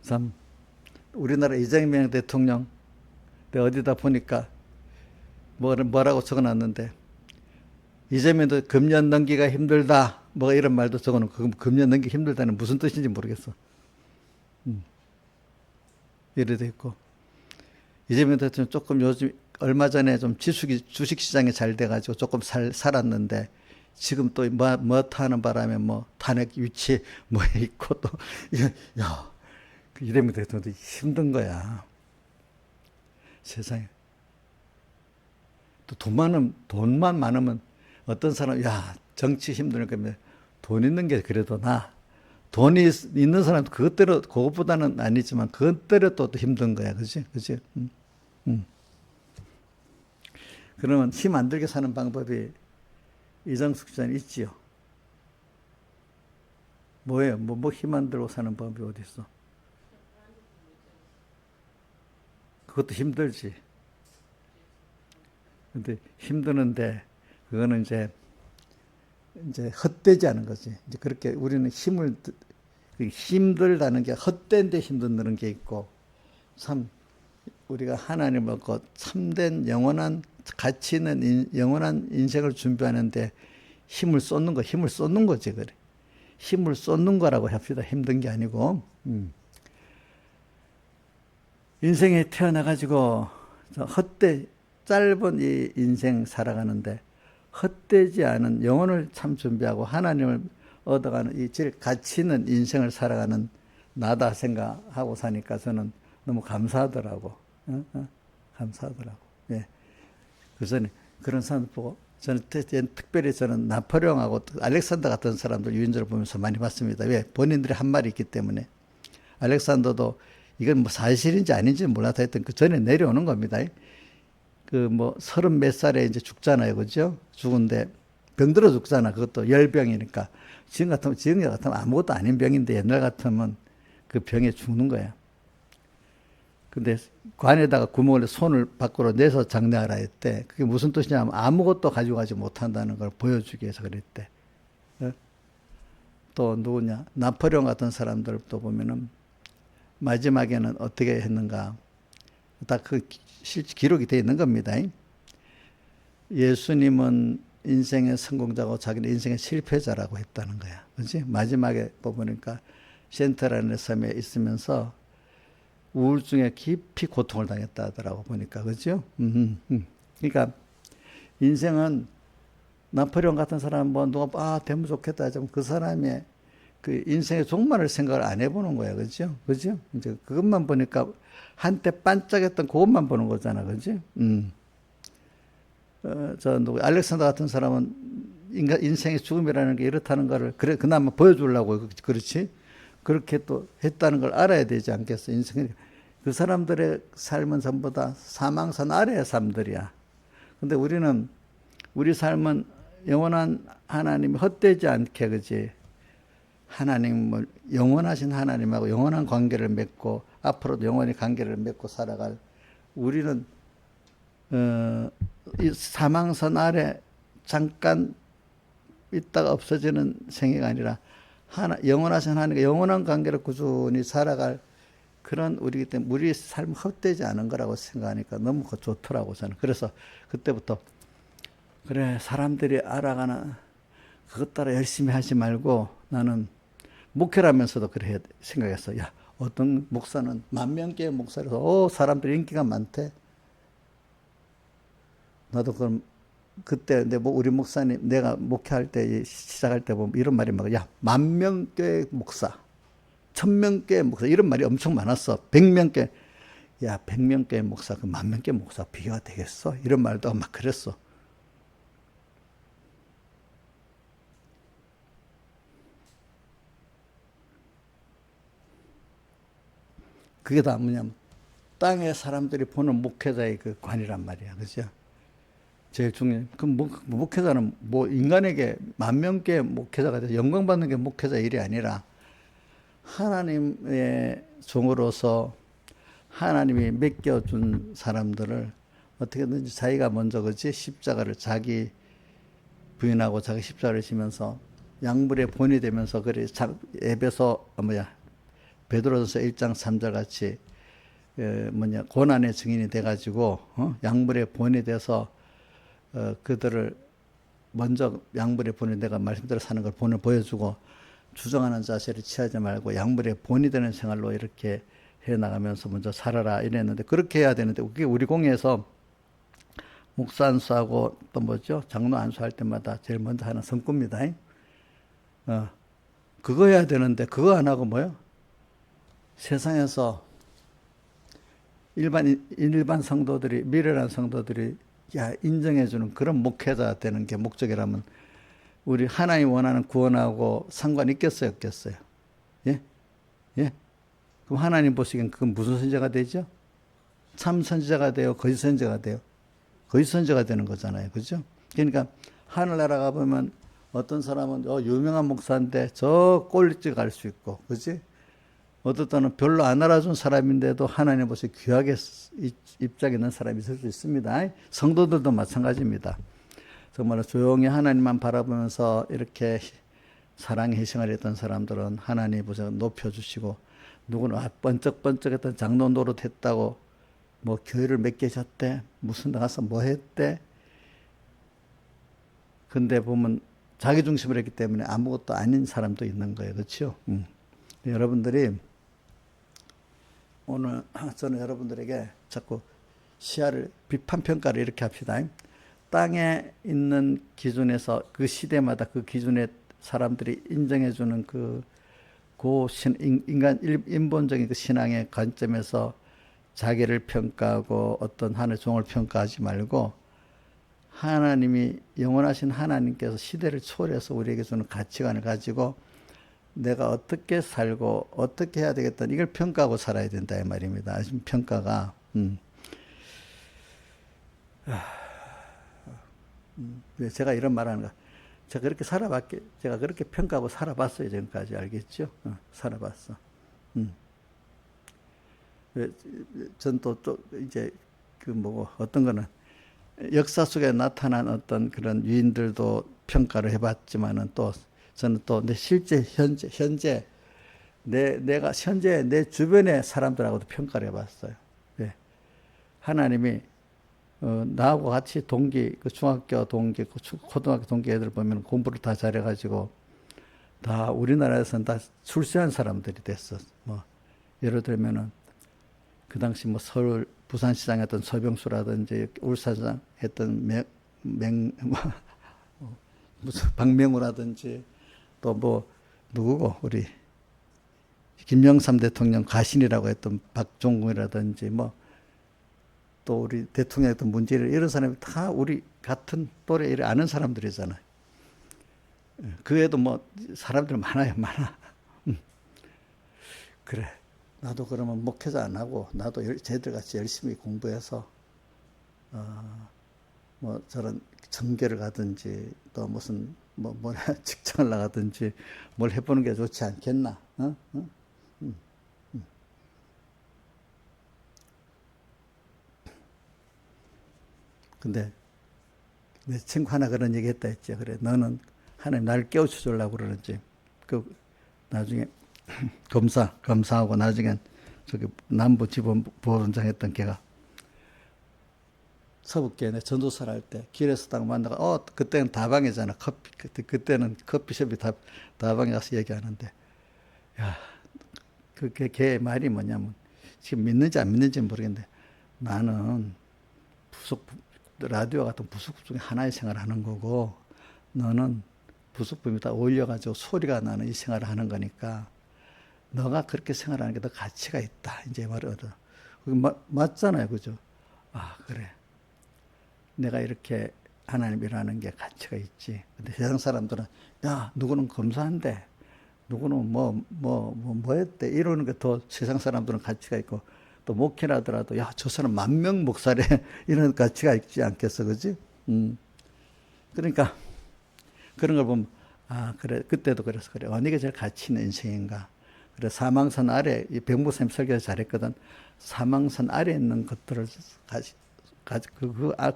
참, 우리나라 이재명 대통령, 내가 어디다 보니까 뭐라고 적어놨는데, 이재명도 금년 넘기가 힘들다. 뭐 이런 말도 적어놓고, 그럼 금년 넘기 힘들다는 무슨 뜻인지 모르겠어. 이래 돼 있고. 이재명 대통령 조금 요즘, 얼마 전에 좀 주식시장이 잘 돼가지고 조금 살았는데, 지금 또 뭐 타는 바람에 뭐 탄핵 유치 뭐 있고 또, 야, 그 이재명 대통령도 힘든 거야. 세상에. 또 돈만 많으면 어떤 사람, 야, 정치 힘드니까 돈 있는 게 그래도 돈이 있는 사람도 그것보다는 아니지만, 그것대로 또 힘든 거야. 그지? 그지? 그러면 힘 안 들게 사는 방법이 이정숙 시장이 있지요. 뭐예요? 뭐 힘 안 들고 사는 방법이 어디 있어? 그것도 힘들지. 근데 힘드는데, 그거는 이제 헛되지 않은 거지. 이제 그렇게 우리는 힘들다는 게 헛된데 힘든다는 게 있고, 참, 우리가 하나님을 믿고 참된 영원한 가치 있는 영원한 인생을 준비하는데 힘을 쏟는 거지, 그래. 힘을 쏟는 거라고 합시다. 힘든 게 아니고. 인생에 태어나가지고 짧은 이 인생 살아가는데 헛되지 않은 영혼을 참 준비하고 하나님을 얻어가는 이 가치 있는 인생을 살아가는 나다 생각하고 사니까 저는 너무 감사하더라고. 감사하더라고. 예. 그래서 그런 사람 보고 저는 특별히 나폴레옹하고 알렉산더 같은 사람들 유인들을 보면서 많이 봤습니다. 왜? 본인들이 한 말이 있기 때문에. 알렉산더도 이건 뭐 사실인지 아닌지 몰라서 했던 그 전에 내려오는 겁니다. 그 30 몇 살에 이제 죽잖아요. 그죠? 죽은데 병들어 죽잖아. 그것도 열병이니까. 지금 같으면 아무것도 아닌 병인데 옛날 같으면 그 병에 죽는 거야. 근데 관에다가 구멍을 손을 밖으로 내서 장례하라 했대. 그게 무슨 뜻이냐면 아무것도 가지고 가지 못한다는 걸 보여주기 위해서 그랬대. 또 누구냐? 나폴레옹 같은 사람들도 보면은 마지막에는 어떻게 했는가? 다 그 기록이 되어 있는 겁니다. 예수님은 인생의 성공자고 자기는 인생의 실패자라고 했다는 거야. 그렇지? 마지막에 보니까 센트라는 섬에 있으면서 우울증에 깊이 고통을 당했다 하더라고 보니까. 그죠? 그러니까 인생은 나폴레옹 같은 사람 누가 되면 좋겠다 하자면 그 사람의 그 인생의 종말을 생각을 안 해보는 거야. 그죠? 그죠? 이제 그것만 보니까 한때 반짝했던 그것만 보는 거잖아. 그지? 알렉산더 같은 사람은 인생의 죽음이라는 게 이렇다는 거를 그나마 보여주려고 그렇지? 그렇게 또 했다는 걸 알아야 되지 않겠어? 그 사람들의 삶은 전부 다 사망선 아래의 삶들이야. 근데 우리 삶은 영원한 하나님이 헛되지 않게, 그지? 하나님을, 영원하신 하나님하고 영원한 관계를 맺고, 앞으로도 영원히 관계를 맺고 살아갈, 우리는, 이 사망선 아래 잠깐 있다가 없어지는 생애가 아니라, 영원하신 하나님과 영원한 관계를 꾸준히 살아갈 그런 우리이기 때문에 우리 삶 헛되지 않은 거라고 생각하니까 너무 좋더라고, 저는. 그래서 그때부터, 그래, 사람들이 알아가는 그것 따라 열심히 하지 말고 나는 목회라면서도 그래 생각했어. 야, 어떤 목사는 10,000개의 목사라서 사람들이 인기가 많대. 나도 그럼 그때 우리 목사님 내가 목회할 때 시작할 때 보면 이런 말이 막, 야, 10,000명교회 목사, 1,000명교회 목사 이런 말이 엄청 많았어. 100명교회, 야, 100명교회 목사 그 10,000개 목사 비교가 되겠어? 이런 말도 막 그랬어. 그게 다 뭐냐면 땅의 사람들이 보는 목회자의 그 관이란 말이야. 그죠? 제일 중요해. 그 목회자는 인간에게 10,000개의 목회자가 돼서 영광 받는 게 목회자 일이 아니라 하나님의 종으로서 하나님이 맡겨준 사람들을 어떻게든지 자기가 먼저, 그지? 십자가를 자기 부인하고 자기 십자가를 지면서 양물의 본이 되면서 그래 베드로전서 1장 3절 같이 고난의 증인이 돼가지고 양물의 본이 돼서 그들을 먼저 양물의 본이 내가 말씀대로 사는 걸 본을 보여주고 주정하는 자세를 취하지 말고 양물의 본이 되는 생활로 이렇게 해나가면서 먼저 살아라 이랬는데, 그렇게 해야 되는데 그게 우리 공예에서 목사 안수하고 또 뭐죠? 장로 안수할 때마다 제일 먼저 하는 성구입니다. 그거 해야 되는데 그거 안 하고 뭐요? 세상에서 일반 성도들이, 미래란 성도들이 인정해주는 그런 목회자 되는 게 목적이라면 우리 하나님 원하는 구원하고 상관 있겠어요, 없겠어요? 예? 예? 그럼 하나님 보시기엔 그건 무슨 선지자가 되죠? 참 선지자가 돼요? 거짓 선지자가 돼요? 거짓 선지자가 되는 거잖아요. 그죠? 그러니까 하늘나라 가보면 어떤 사람은 유명한 목사인데 저 꼴찌 갈 수 있고, 그지? 어떤 때는 별로 안 알아준 사람인데도 하나님 보시 귀하게 입장에 있는 사람이 있을 수 있습니다. 성도들도 마찬가지입니다. 정말로 조용히 하나님만 바라보면서 이렇게 사랑의 희생을 했던 사람들은 하나님 보셔서 높여주시고, 누구는 번쩍번쩍했던 장로 노릇 했다고 뭐 교회를 몇 개 졌대, 무슨 데 가서 뭐 했대. 근데 보면 자기 중심으로 했기 때문에 아무것도 아닌 사람도 있는 거예요. 그렇죠? 여러분들이 오늘 저는 여러분들에게 자꾸 시야를, 비판평가를 이렇게 합시다. 땅에 있는 기준에서 그 시대마다 그 기준에 사람들이 인정해주는 인본적인 그 신앙의 관점에서 자기를 평가하고 어떤 하나의 종을 평가하지 말고, 하나님이, 영원하신 하나님께서 시대를 초월해서 우리에게 주는 가치관을 가지고 내가 어떻게 살고 어떻게 해야 되겠다, 이걸 평가하고 살아야 된다 이 말입니다. 지금 평가가 제가 이런 말하는 거, 제가 그렇게 평가하고 살아봤어요. 지금까지. 알겠죠? 살아봤어. 전 또 이제 어떤 거는 역사 속에 나타난 어떤 그런 유인들도 평가를 해봤지만은, 또 저는 또 내 실제 현재 내가 현재 내 주변의 사람들하고도 평가를 해봤어요. 네. 하나님이 나하고 같이 동기, 그 중학교 동기, 고등학교 동기 애들 보면 공부를 다 잘해가지고 다 우리나라에서는 다 출세한 사람들이 됐어. 뭐 예를 들면은 그 당시 뭐 서울 부산시장 했던 서병수라든지 울산시장 했던 무슨 박명우라든지, 또 뭐 누구고 우리 김영삼 대통령 가신이라고 했던 박종국이라든지, 뭐 또 우리 대통령 했던 문재인, 이런 사람이 다 우리 같은 또래 이래 아는 사람들이잖아요. 그 외에도 뭐 사람들 많아요, 많아. 그래, 나도 그러면 목회자 안 하고 나도 쟤들 같이 열심히 공부해서 뭐 저런 전교를 가든지 또 무슨 뭐 직장을 나가든지 뭘 해보는 게 좋지 않겠나? 근데 내 친구 하나 그런 얘기 했다 했지. 그래, 너는 하나님 나를 깨우쳐 주려고 그러는지. 나중에 검사하고 나중엔 저기 남부지법원장 했던 걔가 서북교회 내 전도사를 할 때 길에서 딱 만나가, 그때는 다방이잖아. 그때는 커피숍이 다방에 가서 얘기하는데, 야, 걔 말이 뭐냐면, 지금 믿는지 안 믿는지는 모르겠는데, 나는 라디오 같은 부속품 중에 하나의 생활을 하는 거고, 너는 부속품이 다 어울려가지고 소리가 나는 이 생활을 하는 거니까, 너가 그렇게 생활하는 게 더 가치가 있다. 이제 말이거든. 맞잖아요. 그죠? 아, 그래. 내가 이렇게 하나님이라는 게 가치가 있지. 근데 세상 사람들은, 야, 누구는 검사한대. 누구는 뭐 했대. 이러는 게 더 세상 사람들은 가치가 있고, 또 목회를 하더라도, 야, 저 사람 10,000명 목사래. 이런 가치가 있지 않겠어. 그지? 그러니까, 그런 걸 보면, 아, 그래. 그때도 그래서 그래. 어느 게 제일 가치 있는 인생인가. 그래, 사망선 아래, 이 백무쌤 설교 잘했거든. 사망선 아래 있는 것들을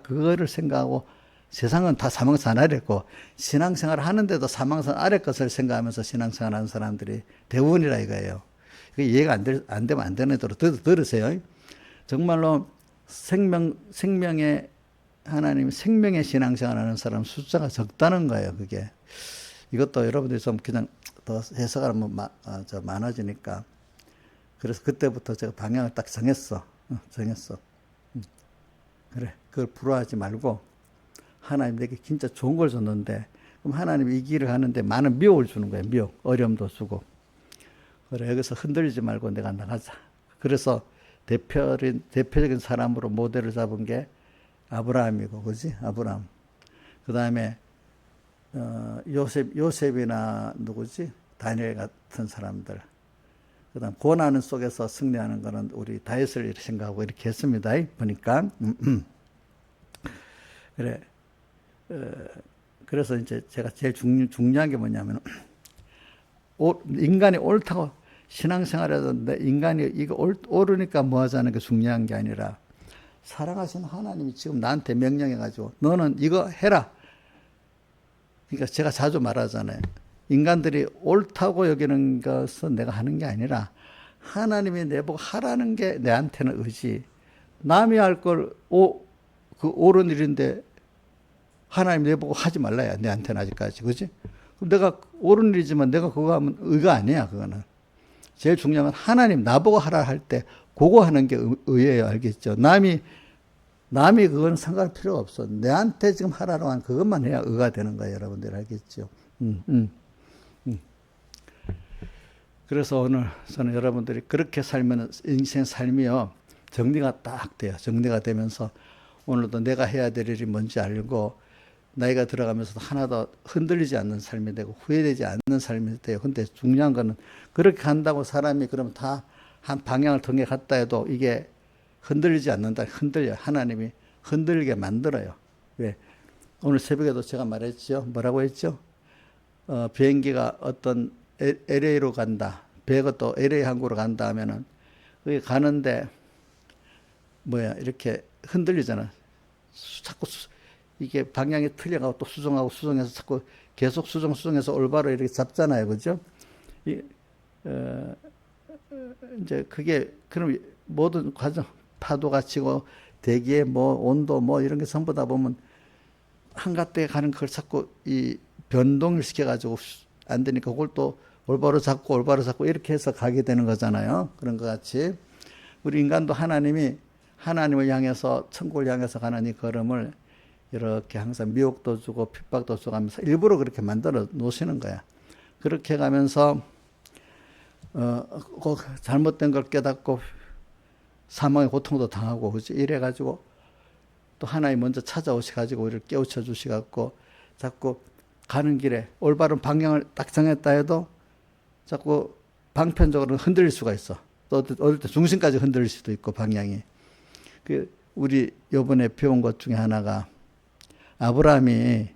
그거를 생각하고 세상은 다 사망선 아래고 신앙생활을 하는데도 사망선 아래 것을 생각하면서 신앙생활 하는 사람들이 대부분이라 이거예요. 그게 이해가 안 되면 안 되는 대로 들으세요. 정말로 생명의 하나님 생명의 신앙생활 하는 사람 숫자가 적다는 거예요. 그게 이것도 여러분들이 좀 그냥 더 해석하면 많아지니까. 그래서 그때부터 제가 방향을 딱 정했어. 그래, 그걸 부러워하지 말고 하나님 내게 진짜 좋은 걸 줬는데 그럼 하나님이 이 길을 하는데 많은 미혹을 주는 거예요. 미혹, 어려움도 주고. 그래, 여기서 흔들리지 말고 내가 나가자. 그래서 대표적인 사람으로 모델을 잡은 게 아브라함이고, 그지? 아브라함. 그 다음에 요셉이나 누구지? 다니엘 같은 사람들. 그 다음 고난 속에서 승리하는 거는 우리 다윗을 이렇게 생각하고 이렇게 했습니다. 보니까. 그래. 그래서 이제 제가 제일 중요한 게 뭐냐면, 인간이 옳다고 신앙생활에도 인간이 이거 옳으니까 뭐 하자는 게 중요한 게 아니라, 사랑하신 하나님이 지금 나한테 명령해가지고, 너는 이거 해라. 그러니까 제가 자주 말하잖아요. 인간들이 옳다고 여기는 것은 내가 하는 게 아니라, 하나님이 내보고 하라는 게 내한테는 의지. 남이 할 걸, 그 옳은 일인데, 하나님 내보고 하지 말라야, 내한테는 아직까지. 그지? 그럼 내가 옳은 일이지만 내가 그거 하면 의가 아니야, 그거는. 제일 중요한 건 하나님 나보고 하라 할 때, 그거 하는 게 의예요. 알겠죠? 남이 그건 상관할 필요가 없어. 내한테 지금 하라고 한 그것만 해야 의가 되는 거예요. 여러분들 알겠죠? 그래서 오늘 저는 여러분들이 그렇게 살면 인생 삶이요. 정리가 딱 돼요. 정리가 되면서 오늘도 내가 해야 될 일이 뭔지 알고 나이가 들어가면서도 하나도 흔들리지 않는 삶이 되고 후회되지 않는 삶이 돼요. 근데 중요한 거는 그렇게 한다고 사람이 그럼 다 한 방향을 통해 갔다 해도 이게 흔들리지 않는다. 흔들려요. 하나님이 흔들리게 만들어요. 왜? 오늘 새벽에도 제가 말했죠. 뭐라고 했죠? 비행기가 어떤 LA로 간다. 배가 또 LA 항구로 간다 하면은 거기 가는데 이렇게 흔들리잖아. 자꾸 이게 방향이 틀려가고 또 수정해서 자꾸 계속 수정해서 올바로 이렇게 잡잖아요. 그죠? 이제 그게 그럼 모든 과정 파도가 치고 대기의 온도 이런 게 전부 다 보면 한가닥에 가는 걸 자꾸 이 변동을 시켜가지고 안 되니까 그걸 또 올바로 잡고 이렇게 해서 가게 되는 거잖아요. 그런 것 같이 우리 인간도 하나님을 향해서 천국을 향해서 가는 이 걸음을 이렇게 항상 미혹도 주고 핍박도 주고 하면서 일부러 그렇게 만들어 놓으시는 거야. 그렇게 가면서 잘못된 걸 깨닫고 사망의 고통도 당하고 그렇지? 이래가지고 또 하나님 먼저 찾아오셔가지고 우리를 깨우쳐 주시갖고 자꾸 가는 길에 올바른 방향을 딱 정했다 해도 자꾸 방편적으로 흔들릴 수가 있어. 또 어릴 때 중심까지 흔들릴 수도 있고 방향이. 우리 요번에 배운 것 중에 하나가 아브라함이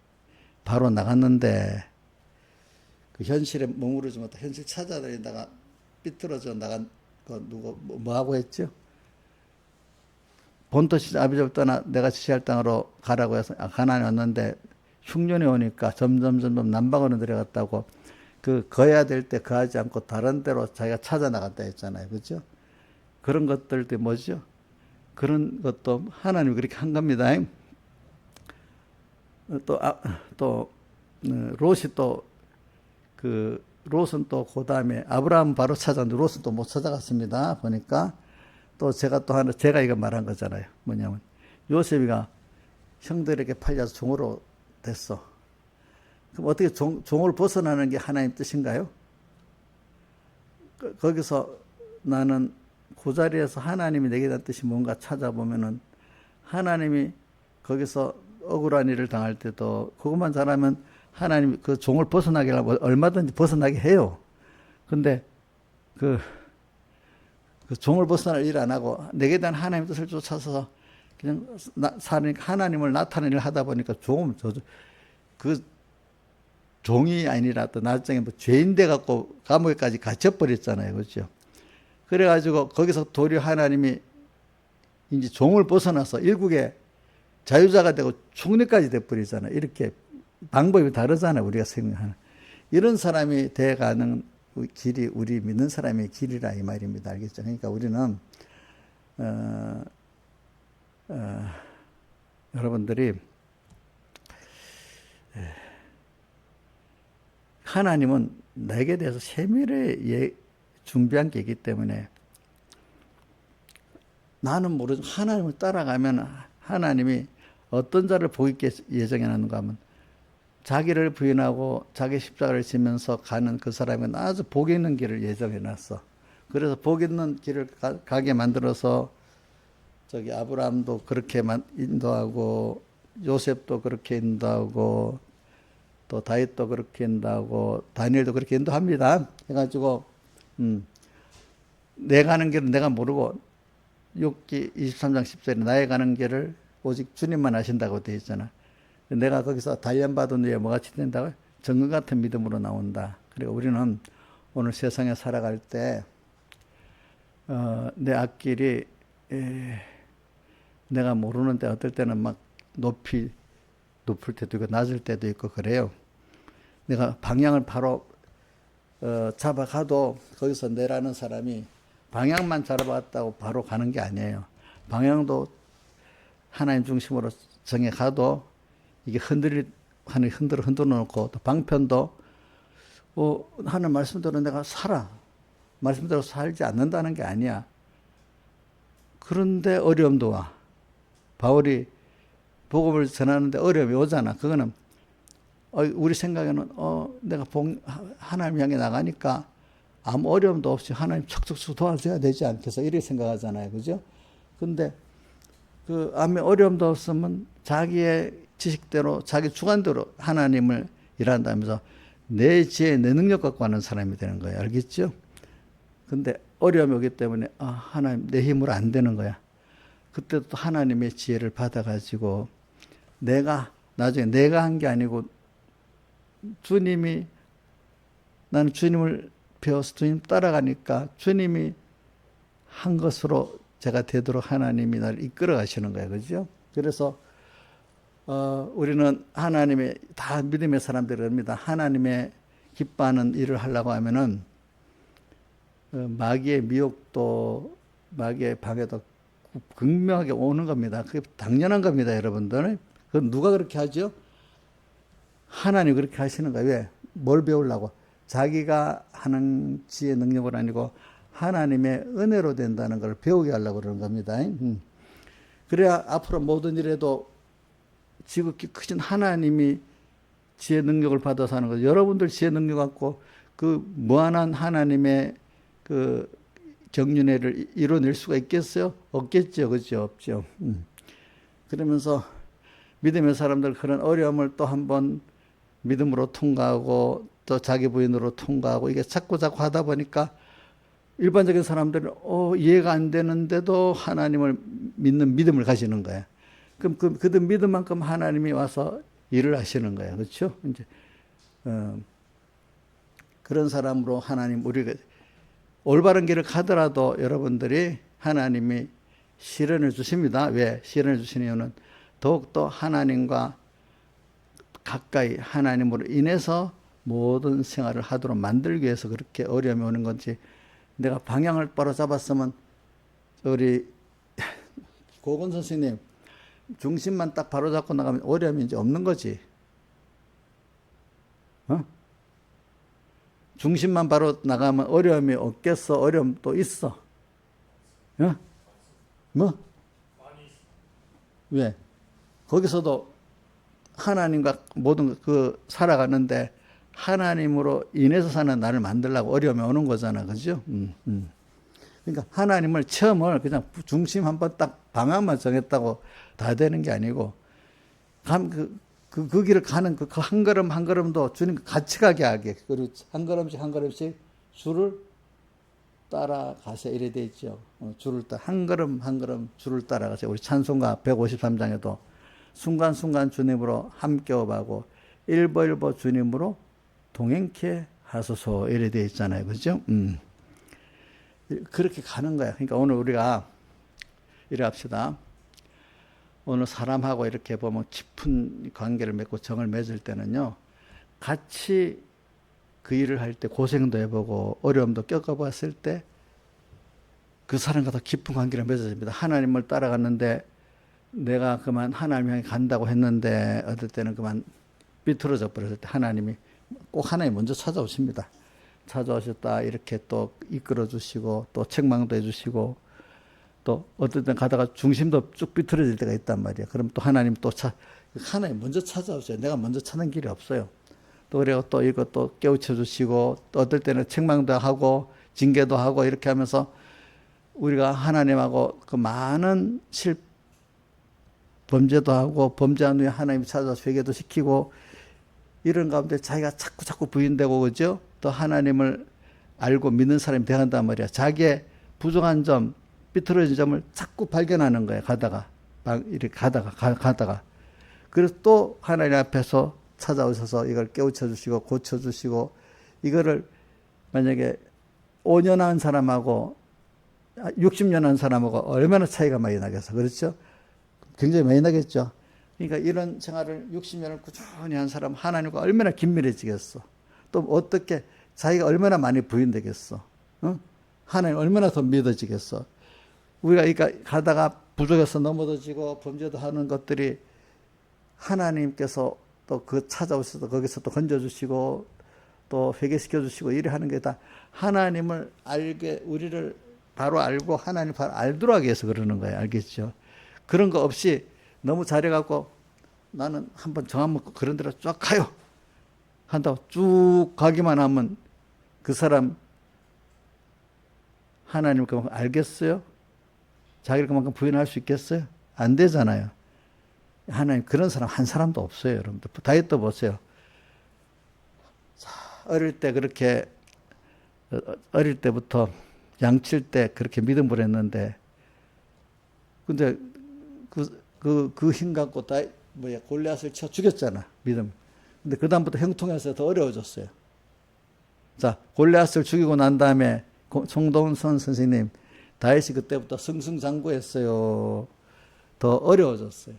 바로 나갔는데 그 현실에 머무르지 못하고 현실 찾아다니다가 삐뚤어져 나간 거 누구 뭐 하고 했죠? 본토 아비집을 떠나 내가 지시할 땅으로 가라고 해서 가나안에 왔는데 흉년이 오니까 점점 남방으로 내려갔다고 거해야 될 때 거하지 않고 다른 데로 자기가 찾아 나갔다 했잖아요. 그죠? 그런 것들도 뭐죠? 그런 것도 하나님이 그렇게 한 겁니다. 롯이 롯은 또 그 다음에 아브라함 바로 찾았는데 롯은 또 못 찾아갔습니다. 보니까 또 제가 이거 말한 거잖아요. 뭐냐면 요셉이가 형들에게 팔려서 종으로 됐어. 그럼 어떻게 종을 벗어나는 게 하나님 뜻인가요? 거기서 나는 그 자리에서 하나님이 내게 단 뜻이 뭔가 찾아보면은 하나님이 거기서 억울한 일을 당할 때도 그것만 잘하면 하나님이 그 종을 벗어나게 하고 얼마든지 벗어나게 해요. 근데 그 종을 벗어날 일 안 하고 내게 대한 하나님의 뜻을 쫓아서 그냥 사니까 하나님을 나타내는 일을 하다 보니까 그 종이 아니라 또 나중에 죄인 돼 갖고 감옥에까지 갇혀버렸잖아요. 그렇죠? 그래가지고 거기서 도리어 하나님이 이제 종을 벗어나서 일국에 자유자가 되고 총리까지 돼버리잖아. 이렇게 방법이 다르잖아. 우리가 생각하는. 이런 사람이 돼가는 길이 우리 믿는 사람의 길이라 이 말입니다. 알겠죠? 그러니까 우리는 여러분들이 하나님은 내게 대해서 세밀히 준비한 게 있기 때문에 나는 모르지만 하나님을 따라가면 하나님이 어떤 자를 복 있게 예정해 놨는가 하면 자기를 부인하고 자기 십자가를 지면서 가는 그 사람은 아주 복 있는 길을 예정해 놨어. 그래서 복 있는 길을 가게 만들어서 저기 아브라함도 그렇게 인도하고 요셉도 그렇게 인도하고 또 다윗도 그렇게 인도하고 다니엘도 그렇게 인도합니다. 해가지고 내 가는 길은 내가 모르고 6기 23장 10절에 나의 가는 길을 오직 주님만 아신다고 되어 있잖아. 내가 거기서 단련받은 후에 뭐같이 된다고? 정금 같은 믿음으로 나온다. 그리고 우리는 오늘 세상에 살아갈 때 내 앞길이 내가 모르는데 어떨 때는 막 높을 때도 있고 낮을 때도 있고 그래요. 내가 방향을 바로 잡아가도 거기서 내라는 사람이 방향만 잡아갔다고 바로 가는 게 아니에요. 방향도 하나님 중심으로 정해가도 이게 하나님 흔들어 놓고 또 방편도 하나님 말씀대로 내가 살아. 말씀대로 살지 않는다는 게 아니야. 그런데 어려움도 와. 바울이 복음을 전하는데 어려움이 오잖아. 그거는 우리 생각에는 내가 하나님 향해 나가니까 아무 어려움도 없이 하나님 척척 도와줘야 되지 않겠어? 이렇게 생각하잖아요. 그죠? 근데 그 아무 어려움도 없으면 자기의 지식대로 자기 주관대로 하나님을 일한다면서 내 지혜 내 능력 갖고 하는 사람이 되는 거예요. 알겠죠? 근데 어려움이 오기 때문에 하나님 내 힘으로 안 되는 거야. 그때 또 하나님의 지혜를 받아가지고 나중에 내가 한 게 아니고 나는 주님을 배워서 주님 따라가니까 주님이 한 것으로 제가 되도록 하나님이 나를 이끌어 가시는 거예요. 그죠? 그래서 우리는 하나님의 다 믿음의 사람들입니다. 하나님의 기뻐하는 일을 하려고 하면은 마귀의 미혹도 마귀의 방해도 극명하게 오는 겁니다. 그게 당연한 겁니다, 여러분들. 그건 누가 그렇게 하죠? 하나님 그렇게 하시는 거예요. 왜? 뭘 배우려고? 자기가 하는 지혜 능력은 아니고 하나님의 은혜로 된다는 걸 배우게 하려고 그러는 겁니다. 그래야 앞으로 모든 일에도 지극히 크신 하나님이 지혜 능력을 받아서 하는 거죠. 여러분들 지혜 능력 갖고 그 무한한 하나님의 그 경륜회를 이뤄낼 수가 있겠어요? 없겠죠. 그죠? 없죠. 그러면서 믿음의 사람들 그런 어려움을 또 한번 믿음으로 통과하고 또 자기 부인으로 통과하고 이게 자꾸 하다 보니까 일반적인 사람들은 이해가 안 되는데도 하나님을 믿는 믿음을 가지는 거야. 그럼 그 믿음만큼 하나님이 와서 일을 하시는 거야. 그렇죠? 이제 그런 사람으로 하나님 우리가 올바른 길을 가더라도 여러분들이 하나님이 시련을 주십니다. 왜? 시련을 주시는 이유는 더욱더 하나님과 가까이 하나님으로 인해서 모든 생활을 하도록 만들기 위해서 그렇게 어려움이 오는 건지 내가 방향을 바로 잡았으면 우리 고건 선생님 중심만 딱 바로 잡고 나가면 어려움이 이제 없는 거지. 중심만 바로 나가면 어려움이 없겠어? 어려움 또 있어? 뭐? 왜? 거기서도 하나님과 모든 살아가는데 하나님으로 인해서 사는 나를 만들려고 어려움이 오는 거잖아. 그죠? 그러니까 하나님을 처음을 그냥 중심 한번 딱 방향만 정했다고 다 되는 게 아니고 그 길을 가는 그 한 걸음 한 걸음도 주님 같이 가게 하게 그리고 한 걸음씩 한 걸음씩 줄을 따라가세요. 이래 돼 있죠. 한 걸음 한 걸음 줄을 따라가세요. 우리 찬송가 153장에도 순간순간 주님으로 함께하고 일보일보 주님으로 동행케 하소서 이래 돼 있잖아요. 그죠? 그렇게 가는 거야. 그러니까 오늘 우리가 이래 합시다. 어느 사람하고 이렇게 보면 깊은 관계를 맺고 정을 맺을 때는요, 같이 그 일을 할 때 고생도 해보고 어려움도 겪어봤을 때 그 사람과 더 깊은 관계를 맺어집니다. 하나님을 따라갔는데 내가 그만 하나님 향해 간다고 했는데 어떨 때는 그만 비틀어져 버렸을 때 하나님이 꼭 하나님 먼저 찾아오십니다. 찾아오셨다 이렇게 또 이끌어 주시고 또 책망도 해주시고 또 어떨 땐 가다가 중심도 쭉 비틀어질 때가 있단 말이에요. 그럼 또 하나님 또 하나님 먼저 찾아오세요. 내가 먼저 찾는 길이 없어요. 또 그래요. 또 이것도 깨우쳐 주시고 또 어떨 때는 책망도 하고 징계도 하고 이렇게 하면서 우리가 하나님하고 그 많은 범죄도 하고 범죄한 후에 하나님이 찾아와서 회개도 시키고 이런 가운데 자기가 자꾸 부인되고 그죠? 또 하나님을 알고 믿는 사람이 되어간단 말이야. 자기의 부족한 점, 삐뚤어진 점을 자꾸 발견하는 거예요. 이렇게 가다가. 그래서 또 하나님 앞에서 찾아오셔서 이걸 깨우쳐 주시고 고쳐 주시고 이거를 만약에 5년 한 사람하고 60년 한 사람하고 얼마나 차이가 많이 나겠어. 그렇죠? 굉장히 많이 나겠죠. 그러니까 이런 생활을 60년을 꾸준히 한 사람 하나님과 얼마나 긴밀해지겠어. 또 어떻게 자기가 얼마나 많이 부인되겠어. 어? 하나님 얼마나 더 믿어지겠어. 우리가 그러니까 가다가 부족해서 넘어져지고 범죄도 하는 것들이 하나님께서 또 그 찾아오셔서 거기서 또 건져주시고 또 회개시켜주시고 이래 하는 게 다 하나님을 알게 우리를 바로 알고 하나님 바로 알도록 하기 위해서 그러는 거예요. 알겠죠? 그런 거 없이 너무 잘해갖고 나는 한번 정한먹고 그런 데로 쫙 가요. 한다고 쭉 가기만 하면 그 사람 하나님을 그만큼 알겠어요? 자기를 그만큼 부인할 수 있겠어요? 안 되잖아요. 하나님 그런 사람 한 사람도 없어요. 여러분들 다윗도 보세요. 어릴 때 그렇게 어릴 때부터 양칠 때 그렇게 믿음을 했는데 근데 그 힘 갖고 골리앗을 쳐 죽였잖아. 믿음. 근데 그다음부터 형통해서 더 어려워졌어요. 자, 골리앗을 죽이고 난 다음에 송동선 선생님 다윗이 그때부터 승승장구했어요. 더 어려워졌어요.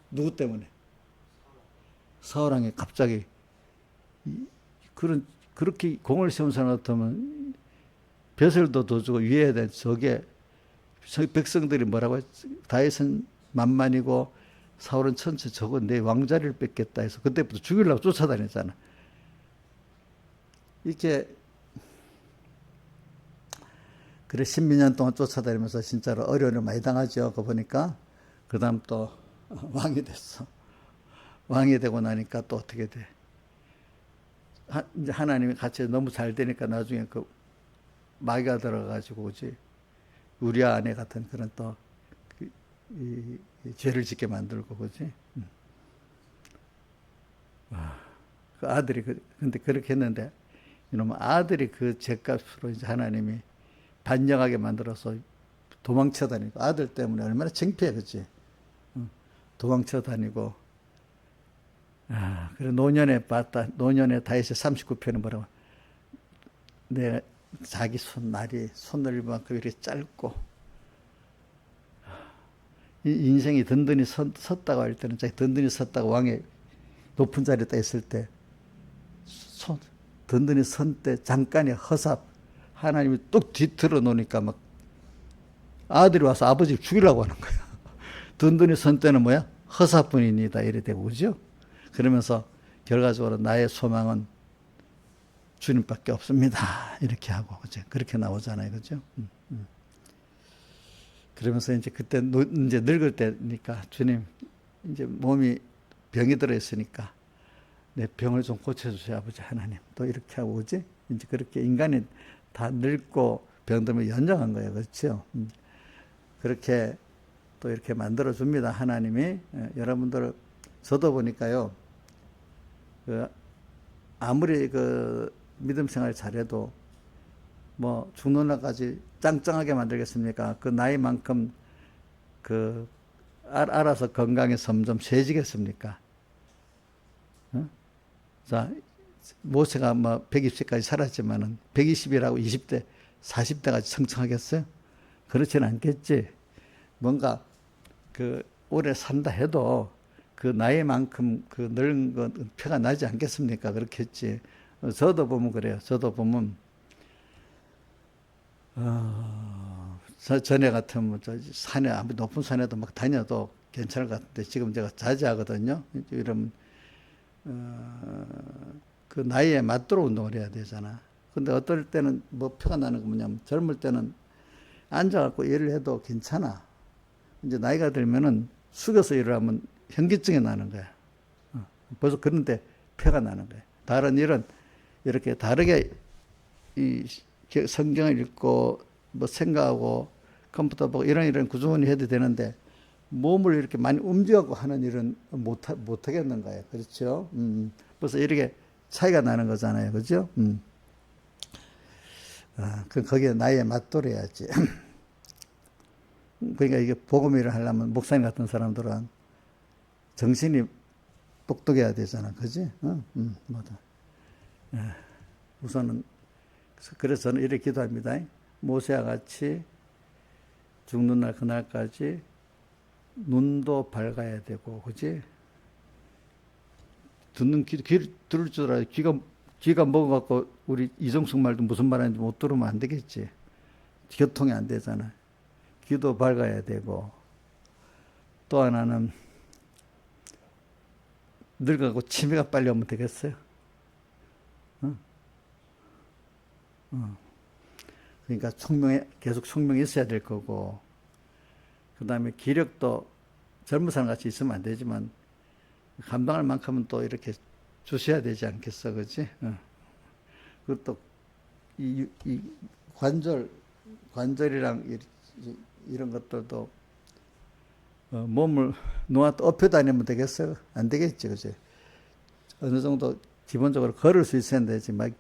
누구 때문에? 사울 왕이 갑자기 그렇게 공을 세운 사람 같으면 벼슬도 더 주고 위해야 돼. 저게 백성들이 뭐라고 했지? 다윗은 만만이고 사울은 천체 저거 내 왕자리를 뺏겠다 해서 그때부터 죽이려고 쫓아다녔잖아. 이렇게 그래 10년 동안 쫓아다니면서 진짜로 어려움을 많이 당하죠. 그거 보니까 그 다음 또 왕이 됐어. 왕이 되고 나니까 또 어떻게 돼? 이제 하나님이 같이 너무 잘 되니까 나중에 그 마귀가 들어가지고 그지 우리아 아내 같은 그런 또 이 죄를 짓게 만들고 그지. 그 아들이 근데 그렇게 했는데 이놈 아들이 그 죄값으로 이제 하나님이 반역하게 만들어서 도망쳐 다니고 아들 때문에 얼마나 창피해 그지. 도망쳐 다니고 그래 노년에 다윗의 39편은 뭐라고 내 자기 손을 만큼 이렇게 짧고 인생이 든든히 섰다고 할 때는 자기 든든히 섰다고 왕의 높은 자리에 딱 있을 때 든든히 선 때 잠깐의 허삽 하나님이 뚝 뒤틀어 놓으니까 막 아들이 와서 아버지를 죽이려고 하는 거야. 든든히 선 때는 뭐야? 허사뿐이니다 이래 되고 그죠? 그러면서 결과적으로 나의 소망은 주님밖에 없습니다. 이렇게 하고 그죠? 그렇게 나오잖아요, 그죠? 그러면서 이제 그때 이제 늙을 때니까 주님 이제 몸이 병이 들어 있으니까 내 병을 좀 고쳐주세요, 아버지 하나님. 또 이렇게 하고 그지? 이제 그렇게 인간이 다 늙고 병들면 연장한 거예요, 그렇죠? 그렇게 또 이렇게 만들어 줍니다, 하나님이. 여러분들 저도 보니까요. 아무리 그 믿음 생활 잘해도 뭐 죽는 날까지 짱짱하게 만들겠습니까? 그 나이만큼 알아서 건강에 점점 세지겠습니까? 자, 모세가 뭐 120세까지 살았지만은 120이라고 20대, 40대까지 청청하겠어요? 그렇지는 않겠지. 뭔가 오래 산다 해도 그 나이만큼 그 늙은 건 표가 나지 않겠습니까? 그렇겠지. 저도 보면 그래요. 저도 보면 전에 같으면 저 산에 아무 높은 산에도 막 다녀도 괜찮을 것 같은데 지금 제가 자제하거든요. 이러면 그 나이에 맞도록 운동을 해야 되잖아. 근데 어떨 때는 뭐 표가 나는 거 뭐냐면 젊을 때는 앉아갖고 일을 해도 괜찮아. 이제 나이가 들면은 숙여서 일을 하면 현기증이 나는 거야. 벌써 그런데 표가 나는 거야. 다른 일은 이렇게 다르게 이 성경을 읽고 뭐 생각하고 컴퓨터 보고 이런 구조원이 해도 되는데 몸을 이렇게 많이 움직이고 하는 일은 못 하겠는 거예요. 그렇죠? 벌써 이렇게 차이가 나는 거잖아요. 그죠? 거기에 나이에 맞도록 해야지. 그러니까 이게 복음 일을 하려면 목사님 같은 사람들은 정신이 똑똑해야 되잖아. 그지? 뭐다. 우선은, 그래서 저는 이렇게 기도합니다. 모세와 같이 죽는 날 그날까지 눈도 밝아야 되고, 그지? 듣는 귀 들을 줄 알아야 귀가 먹어갖고 우리 이정숙 말도 무슨 말하는지 못 들으면 안 되겠지. 교통이 안 되잖아. 귀도 밝아야 되고, 또 하나는 늙어가고 치매가 빨리 오면 되겠어요. 그러니까 계속 총명이 있어야 될 거고, 그 다음에 기력도 젊은 사람 같이 있으면 안 되지만, 감당할 만큼은 또 이렇게 주셔야 되지 않겠어, 그지? 그것도 이 관절이랑 이런 것들도 몸을 누구한테 업혀 다니면 되겠어요? 안 되겠지, 그지? 어느 정도 기본적으로 걸을 수 있어야 되지, 막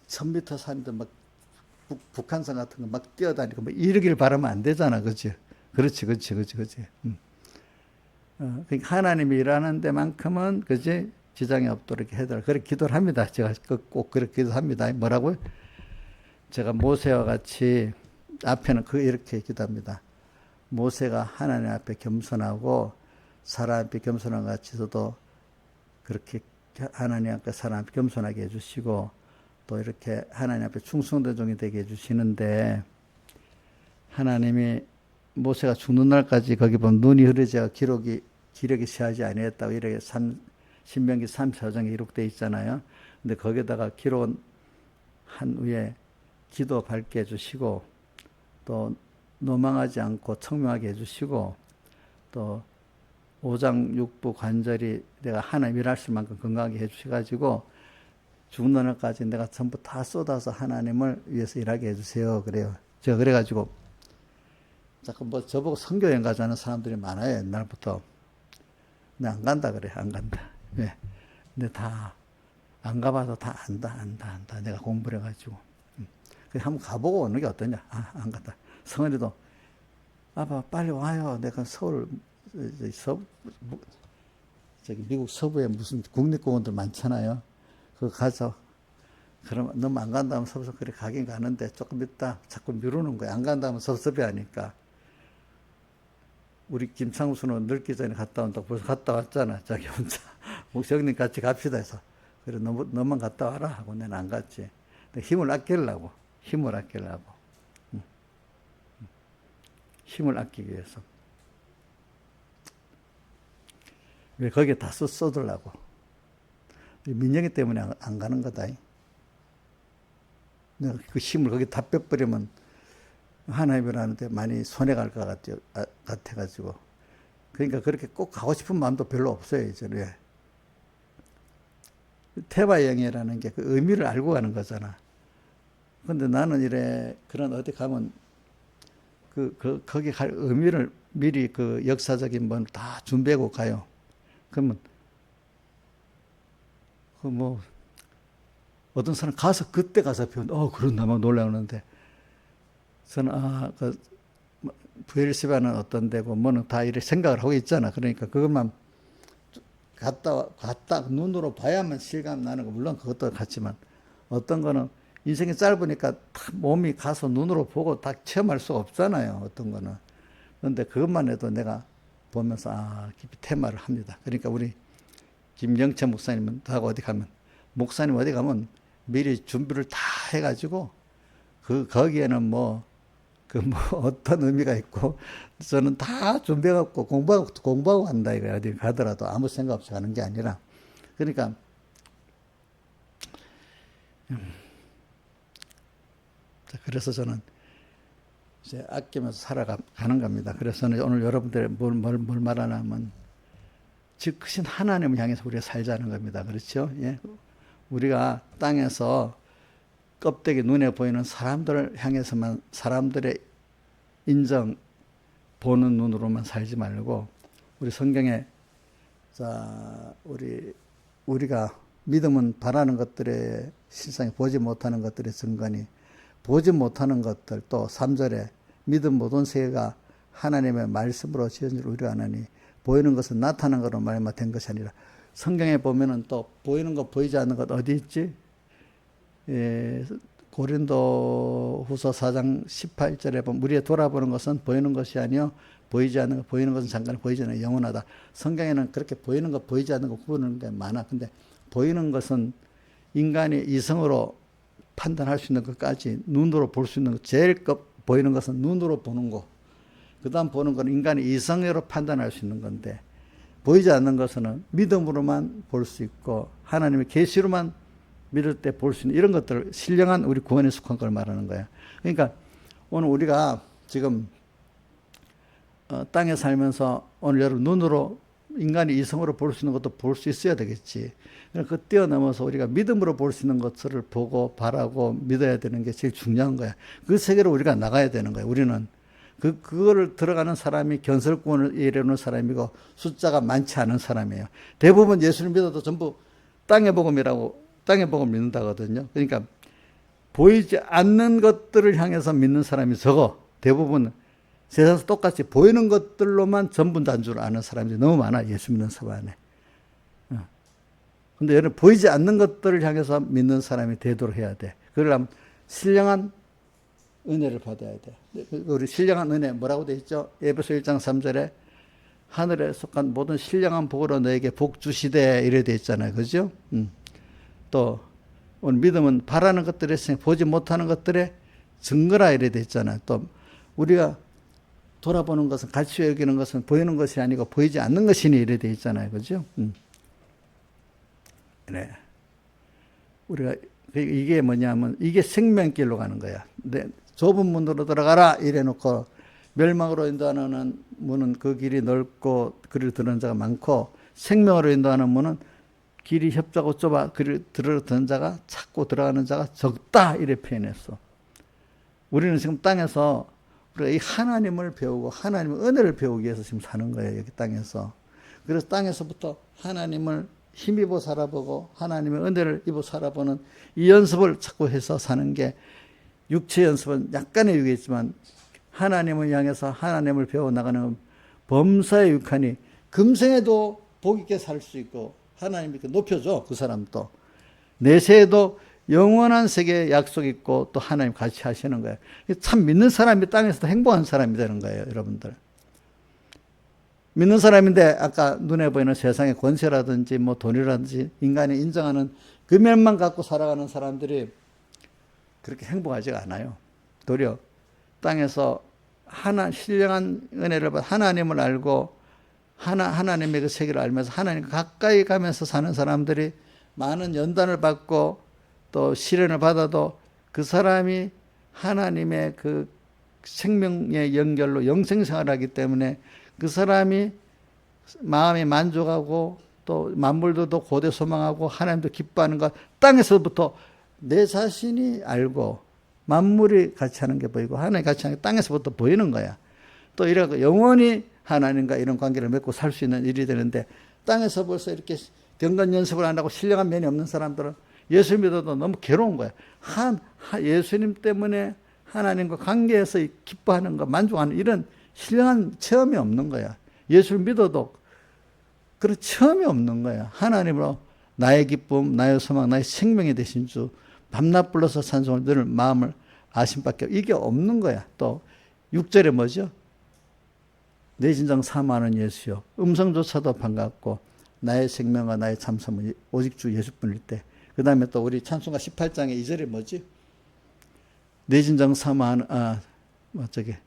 1000m 산인데 막 북한산 같은 거 막 뛰어다니고 막 이러길 바라면 안 되잖아, 그지? 그렇지. 그러니까 하나님이 일하는 데만큼은, 그지? 지장이 없도록 이렇게 해달라. 그렇게 기도를 합니다. 제가 꼭 그렇게 기도합니다. 뭐라고요? 제가 모세와 같이 앞에는 이렇게 기도합니다. 모세가 하나님 앞에 겸손하고 사람 앞에 겸손한 것 같이 저도 그렇게 하나님 앞에 사람 앞에 겸손하게 해주시고 또 이렇게 하나님 앞에 충성된 종이 되게 해주시는데, 하나님이 모세가 죽는 날까지 거기 보면 눈이 흐르지가 기력이 취하지 아니했다고 이렇게 신명기 34장에 기록되어 있잖아요. 근데 거기다가 기록한 후에 기도 밝게 해주시고 또 노망하지 않고 청명하게 해주시고 또 5장 6부 관절이 내가 하나님 일할 만큼 건강하게 해주셔가지고 죽는 날까지 내가 전부 다 쏟아서 하나님을 위해서 일하게 해주세요. 그래요. 제가 그래가지고 자꾸 뭐 저보고 선교여행 가자는 사람들이 많아요. 옛날부터. 근데 안 간다 그래. 안 간다. 왜? 근데 다 안 가봐도 다 안다. 내가 공부를 해가지고. 그래 한번 가보고 오는 게 어떠냐. 안 간다. 성은이도 아빠 빨리 와요. 내가 서울 저기 미국 서부에 무슨 국립공원들 많잖아요. 그거 가서 그러면 너무 안 간다면 섭섭 그래 가긴 가는데 조금 있다 자꾸 미루는 거야. 안 간다면 섭섭해 하니까. 우리 김창수는 늙기 전에 갔다 온다고 벌써 갔다 왔잖아. 자기 혼자. 목사님 같이 갑시다 해서. 그래 너만 갔다 와라 하고 내는 안 갔지. 근데 힘을 아끼려고. 힘을 아끼기 위해서. 왜 거기에 다 쏟으려고. 민영이 때문에 안 가는 거다. 내가 그 힘을 거기 다 빼버리면 하나님이라는데 많이 손해갈 것 같아가지고. 그러니까 그렇게 꼭 가고 싶은 마음도 별로 없어요, 이제. 태화영예라는 게 그 의미를 알고 가는 거잖아. 근데 나는 그런 어디 가면 거기 갈 의미를 미리 그 역사적인 건 다 준비하고 가요. 그러면 어떤 사람 그때 가서 배운, 그런다, 막 놀라우는데, 저는, 부엘시바는 어떤 데고, 뭐는 다 이렇게 생각을 하고 있잖아. 그러니까 그것만 갔다 눈으로 봐야만 실감 나는 거, 물론 그것도 같지만, 어떤 거는 인생이 짧으니까 몸이 가서 눈으로 보고 다 체험할 수가 없잖아요. 어떤 거는. 그런데 그것만 해도 내가 보면서 깊이 테마를 합니다. 그러니까 우리 김영채 목사님은 목사님 어디 가면 미리 준비를 다 해가지고 거기에는 어떤 의미가 있고 저는 다 준비해갖고 공부하고 간다 이거야. 어디 가더라도 아무 생각 없이 가는 게 아니라. 그러니까 그래서 저는 이제 아끼면서 살아가는 겁니다. 그래서 저는 오늘 여러분들이 뭘 말하냐면 즉 크신 하나님을 향해서 우리가 살자는 겁니다. 그렇죠? 예. 우리가 땅에서 껍데기 눈에 보이는 사람들을 향해서만 사람들의 인정 보는 눈으로만 살지 말고 우리 성경에 우리가 믿음은 바라는 것들의 실상이 보지 못하는 것들의 증거니 보지 못하는 것들 또 3절에 믿음 모든 세계가 하나님의 말씀으로 지은 줄 우리가 아나니 보이는 것은 나타난 것으로 말미암아 된 것이 아니라 성경에 보면은 또 보이는 것 보이지 않는 것 어디 있지? 고린도 후서 4장 18절에 보면 우리의 돌아보는 것은 보이는 것이 아니요 보이지 않는 것 보이는 것은 잠깐 보이지 않는 영원하다. 성경에는 그렇게 보이는 것 보이지 않는 것 구분하는 게 많아. 근데 보이는 것은 인간이 이성으로 판단할 수 있는 것까지 눈으로 볼 수 있는 것 제일 보이는 것은 눈으로 보는 거 그 다음 보는 건 인간이 이성으로 판단할 수 있는 건데 보이지 않는 것은 믿음으로만 볼 수 있고 하나님의 계시로만 믿을 때 볼 수 있는 이런 것들을 신령한 우리 구원에 속한 걸 말하는 거예요. 그러니까 오늘 우리가 지금 땅에 살면서 오늘 여러분 눈으로 인간이 이성으로 볼 수 있는 것도 볼 수 있어야 되겠지. 그 뛰어넘어서 우리가 믿음으로 볼 수 있는 것을 보고 바라고 믿어야 되는 게 제일 중요한 거야. 그 세계로 우리가 나가야 되는 거야. 우리는 그거를 들어가는 사람이 견설구원을 이루는 사람이고 숫자가 많지 않은 사람이에요. 대부분 예수를 믿어도 전부 땅의 복음 믿는다거든요. 그러니까 보이지 않는 것들을 향해서 믿는 사람이 적어. 대부분 세상에서 똑같이 보이는 것들로만 전부 단 줄 아는 사람들이 너무 많아. 예수 믿는 사람 안에. 근데 여러분 보이지 않는 것들을 향해서 믿는 사람이 되도록 해야 돼. 그러려면 신령한 은혜를 받아야 돼. 우리 신령한 은혜 뭐라고 돼 있죠? 에베소 1장 3절에 하늘에 속한 모든 신령한 복으로 너에게 복 주시되 이래 돼 있잖아요. 그죠? 또 오늘 믿음은 바라는 것들에 보지 못하는 것들의 증거라 이래 돼 있잖아요. 또 우리가 돌아보는 것은 가치 여기는 것은 보이는 것이 아니고 보이지 않는 것이니 이래 돼 있잖아요. 그죠? 네. 우리가 이게 뭐냐면 이게 생명길로 가는 거야. 근데 좁은 문으로 들어가라 이래 놓고 멸망으로 인도하는 문은 그 길이 넓고 그를 들은 자가 많고 생명으로 인도하는 문은 길이 협자고 좁아 그를 들은 자가 찾고 들어가는 자가 적다 이래 표현했어. 우리는 지금 땅에서 우리가 이 하나님을 배우고 하나님의 은혜를 배우기 위해서 지금 사는 거예요. 여기 땅에서. 그래서 땅에서부터 하나님을 힘입어 살아보고 하나님의 은혜를 입어 살아보는 이 연습을 자꾸 해서 사는 게 육체 연습은 약간의 유익이 있지만 하나님을 향해서 하나님을 배워나가는 범사의 육하니 금생에도 복 있게 살 수 있고 하나님이 높여줘. 그 사람도 내세에도 영원한 세계에 약속 있고 또 하나님 같이 하시는 거예요. 참 믿는 사람이 땅에서도 행복한 사람이 되는 거예요. 여러분들 믿는 사람인데 아까 눈에 보이는 세상의 권세라든지 뭐 돈이라든지 인간이 인정하는 그 면만 갖고 살아가는 사람들이 그렇게 행복하지가 않아요. 도리어 땅에서 신령한 은혜를 받아 하나님을 알고 하나님의 그 세계를 알면서 하나님과 가까이 가면서 사는 사람들이 많은 연단을 받고 또 시련을 받아도 그 사람이 하나님의 그 생명의 연결로 영생생활을 하기 때문에 그 사람이 마음이 만족하고 또 만물도 고대 소망하고 하나님도 기뻐하는 것 땅에서부터 내 자신이 알고 만물이 같이 하는 게 보이고 하나님 같이 하는 게 땅에서부터 보이는 거야. 또 이렇게 영원히 하나님과 이런 관계를 맺고 살 수 있는 일이 되는데 땅에서 벌써 이렇게 경건 연습을 안 하고 신령한 면이 없는 사람들은 예수 믿어도 너무 괴로운 거야. 예수님 때문에 하나님과 관계에서 기뻐하는 거 만족하는 이런 신령한 체험이 없는 거야. 예수를 믿어도 그런 체험이 없는 거야. 하나님으로 나의 기쁨, 나의 소망, 나의 생명이 되신 주 밤낮 불러서 찬송을 늘 마음을 아심밖에 이게 없는 거야. 또 6절에 뭐죠? 내 진정 사모하는 예수요. 음성조차도 반갑고 나의 생명과 나의 참섬은 오직 주 예수뿐일 때. 그 다음에 또 우리 찬송가 18장의 2절에 뭐지? 내 진정 사모하는 뭐지?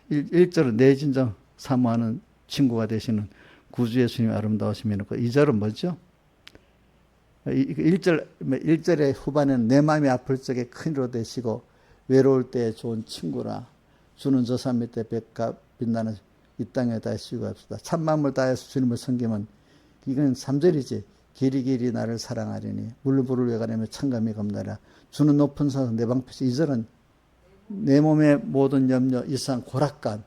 1절은 내 진정 사모하는 친구가 되시는 구주 예수님 아름다우시면 그 2절은 뭐죠? 1절의 후반에는 내 마음이 아플 적에 큰 힘으로 되시고 외로울 때 좋은 친구라 주는 저 산 밑에 백과 빛나는 이 땅에 다시 유업시다. 참마음을 다해서 주님을 섬기면 이건 3절이지. 길이 나를 사랑하리니 물불을 외가내며 창감이 겁나라. 주는 높은 산 내 방패시. 2절은 내 몸의 모든 염려 이상 고락간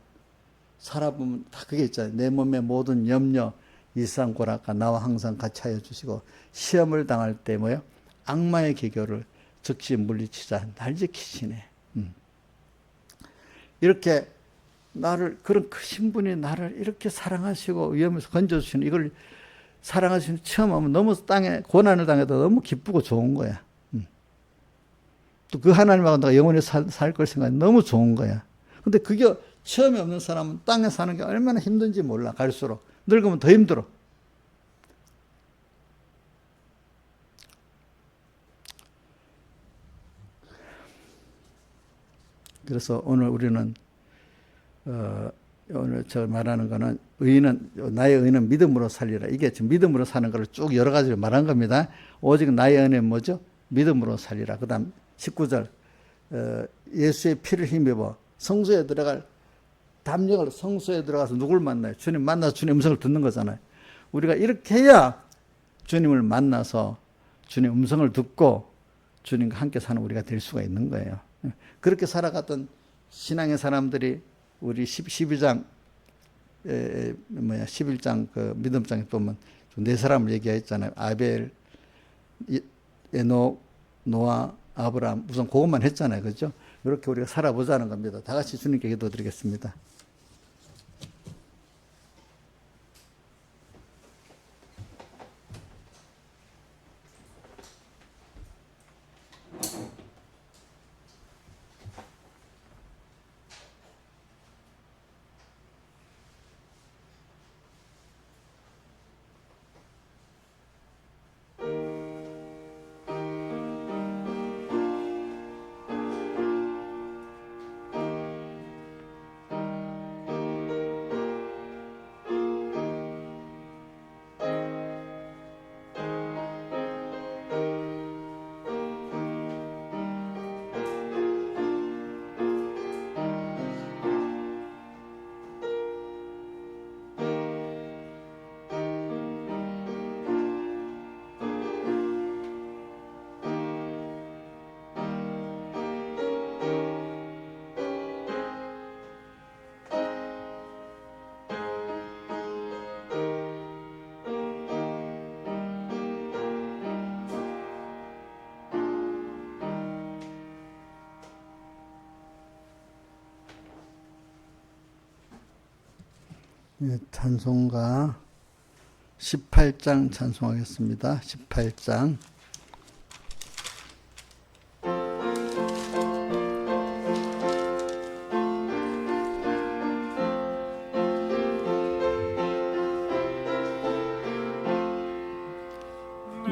살아보면 다 그게 있잖아요. 내 몸의 모든 염려 이상 고락간 나와 항상 같이 하여 주시고 시험을 당할 때 뭐요? 악마의 계교를 즉시 물리치자 날 지키시네. 이렇게 나를 그런 크신 분이 나를 이렇게 사랑하시고 위험에서 건져주시는 이걸 사랑하시는 처음 하면 너무 땅에 고난을 당해도 너무 기쁘고 좋은 거야. 또 그 하나님하고 내가 영원히 살 걸 생각하면 너무 좋은 거야. 근데 그게 처음에 없는 사람은 땅에 사는 게 얼마나 힘든지 몰라. 갈수록 늙으면 더 힘들어. 그래서 오늘 우리는 오늘 저 말하는 거는 나의 의는 믿음으로 살리라. 이게 지금 믿음으로 사는 걸 쭉 여러 가지로 말한 겁니다. 오직 나의 은혜는 뭐죠? 믿음으로 살리라. 그 다음 19절 예수의 피를 힘입어 성소에 들어갈 담력을 성소에 들어가서 누굴 만나요? 주님 만나서 주님 음성을 듣는 거잖아요. 우리가 이렇게 해야 주님을 만나서 주님 음성을 듣고 주님과 함께 사는 우리가 될 수가 있는 거예요. 그렇게 살아갔던 신앙의 사람들이 우리 12장 11장 그 믿음장에 보면 네 사람을 얘기했잖아요. 아벨, 에녹, 노아, 아브라함. 우선 그것만 했잖아요. 그렇죠? 이렇게 우리가 살아보자는 겁니다. 다 같이 주님께 기도드리겠습니다. 찬송가 18장 찬송하겠습니다. 18장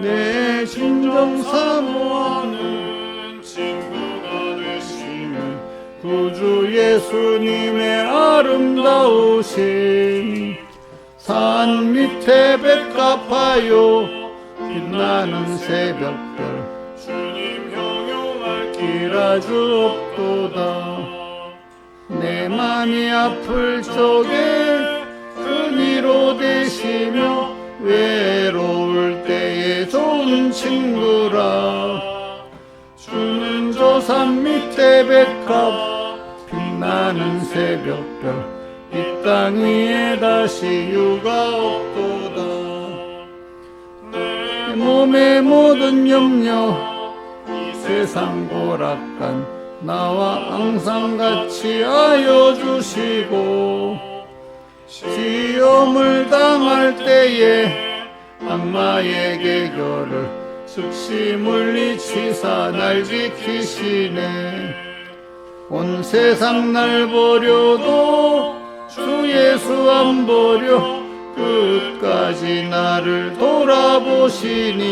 내 진정 사모하는 친구가 되시는 구주 예수님의 아름다우신 산 밑에 백합하여 빛나는 새벽별 주님 형용할 길 아주 없도다. 내 맘이 아플 적에 큰 위로 되시며 외로울 때에 좋은 친구라. 주는 저 산 밑에 백합 빛나는 새벽별 이 땅 위에 다시 유가 없도다. 내 몸의 모든 염려 이 세상 고락간 나와 항상 같이 하여 주시고 시험을 당할 때에 악마의 계교를 즉시 물리치사 날 지키시네. 온 세상 날 보려도 주 예수 안 보려 끝까지 나를 돌아보시니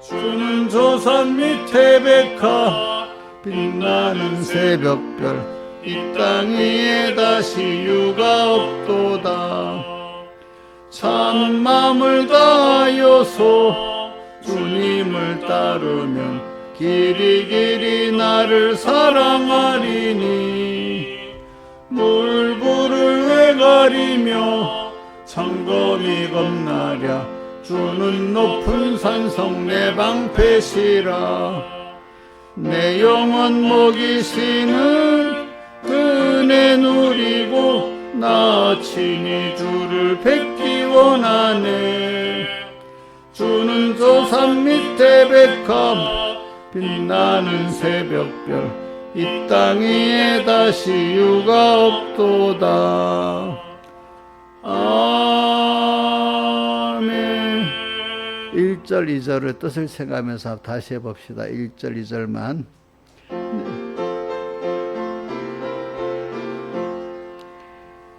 주는 저 산 밑에 백합 빛나는 새벽별 이 땅 위에 다시 유가 없도다 참 마음을 다하여서 주님을 따르면 길이 나를 사랑하리니 물불을 왜 가리며 창검이 겁나랴 주는 높은 산성 내 방패시라 내 영혼 먹이시는 은혜 누리고 나 친히 주를 뵙기 원하네 주는 저 산 밑에 백합 빛나는 새벽별 이 땅 위에 다시 유가 없도다 아멘 1절 2절의 뜻을 생각하면서 다시 해봅시다. 1절 2절만.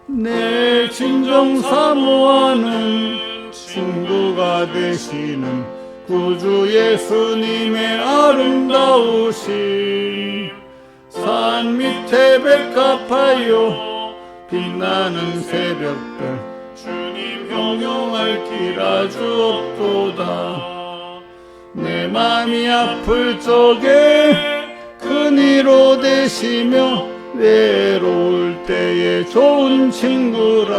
내 진정 사모하는 친구가 되시는 구주 예수님의 아름다우신 산 밑에 백합하여 빛나는 새벽별 주님 형용할 길 아주 없도다 내 맘이 아플 적에 큰 위로 되시며 외로울 때에 좋은 친구라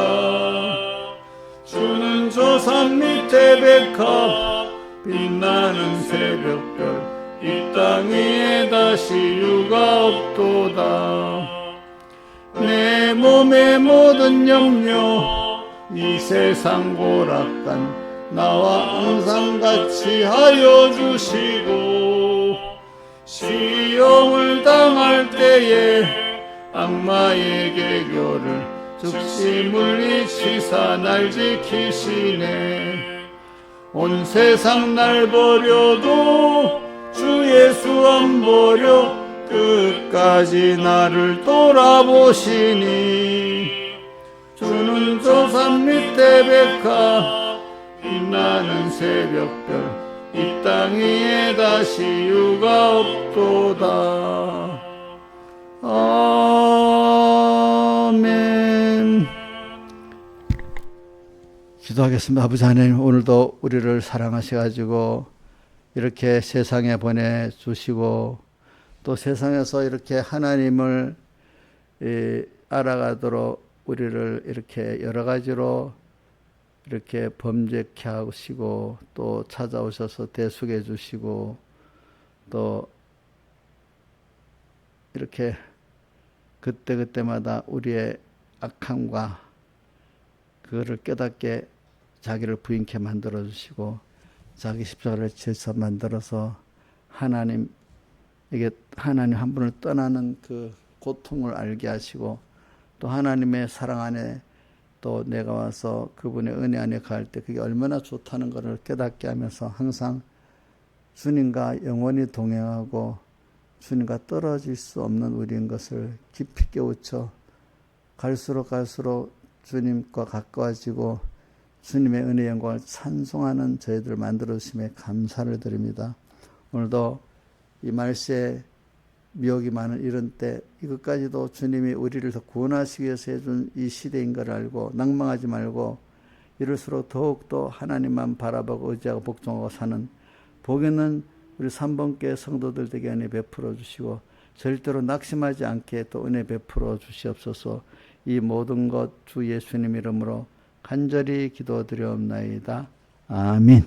주는 저 산 밑에 백합 빛나는 새벽별 이 땅 위에 다시 유가 없도다 내 몸의 모든 염려 이 세상 고락간 나와 항상 같이 하여 주시고 시험을 당할 때에 악마의 계교를 즉시 물리치사 날 지키시네 온 세상 날 버려도 주 예수 안 버려 끝까지 나를 돌아보시니 주는 저 산 밑에 백합 빛나는 새벽별 이 땅 위에 다시 유가 없도다 아멘. 기도하겠습니다. 아버지 하나님, 오늘도 우리를 사랑하셔가지고 이렇게 세상에 보내주시고 또 세상에서 이렇게 하나님을 알아가도록 우리를 이렇게 여러 가지로 이렇게 범죄케 하시고 또 찾아오셔서 대속해 주시고 또 이렇게 그때그때마다 우리의 악함과 그거를 깨닫게 자기를 부인케 만들어 주시고 자기 십자가를 지어서 만들어서 하나님 한 분을 떠나는 그 고통을 알게 하시고 또 하나님의 사랑 안에 또 내가 와서 그분의 은혜 안에 갈 때 그게 얼마나 좋다는 것을 깨닫게 하면서 항상 주님과 영원히 동행하고 주님과 떨어질 수 없는 우리인 것을 깊이 깨우쳐 갈수록 주님과 가까워지고 주님의 은혜 영광을 찬송하는 저희들 만들어주심에 감사를 드립니다. 오늘도 이 말세에 미혹이 많은 이런 때 이것까지도 주님이 우리를 더 구원하시기 위해서 해준 이 시대인 걸 알고 낭망하지 말고 이럴수록 더욱더 하나님만 바라보고 의지하고 복종하고 사는 복 있는 우리 3번께 성도들 되게 은혜 베풀어 주시고 절대로 낙심하지 않게 또 은혜 베풀어 주시옵소서. 이 모든 것 주 예수님 이름으로 간절히 기도드리옵나이다. 아멘.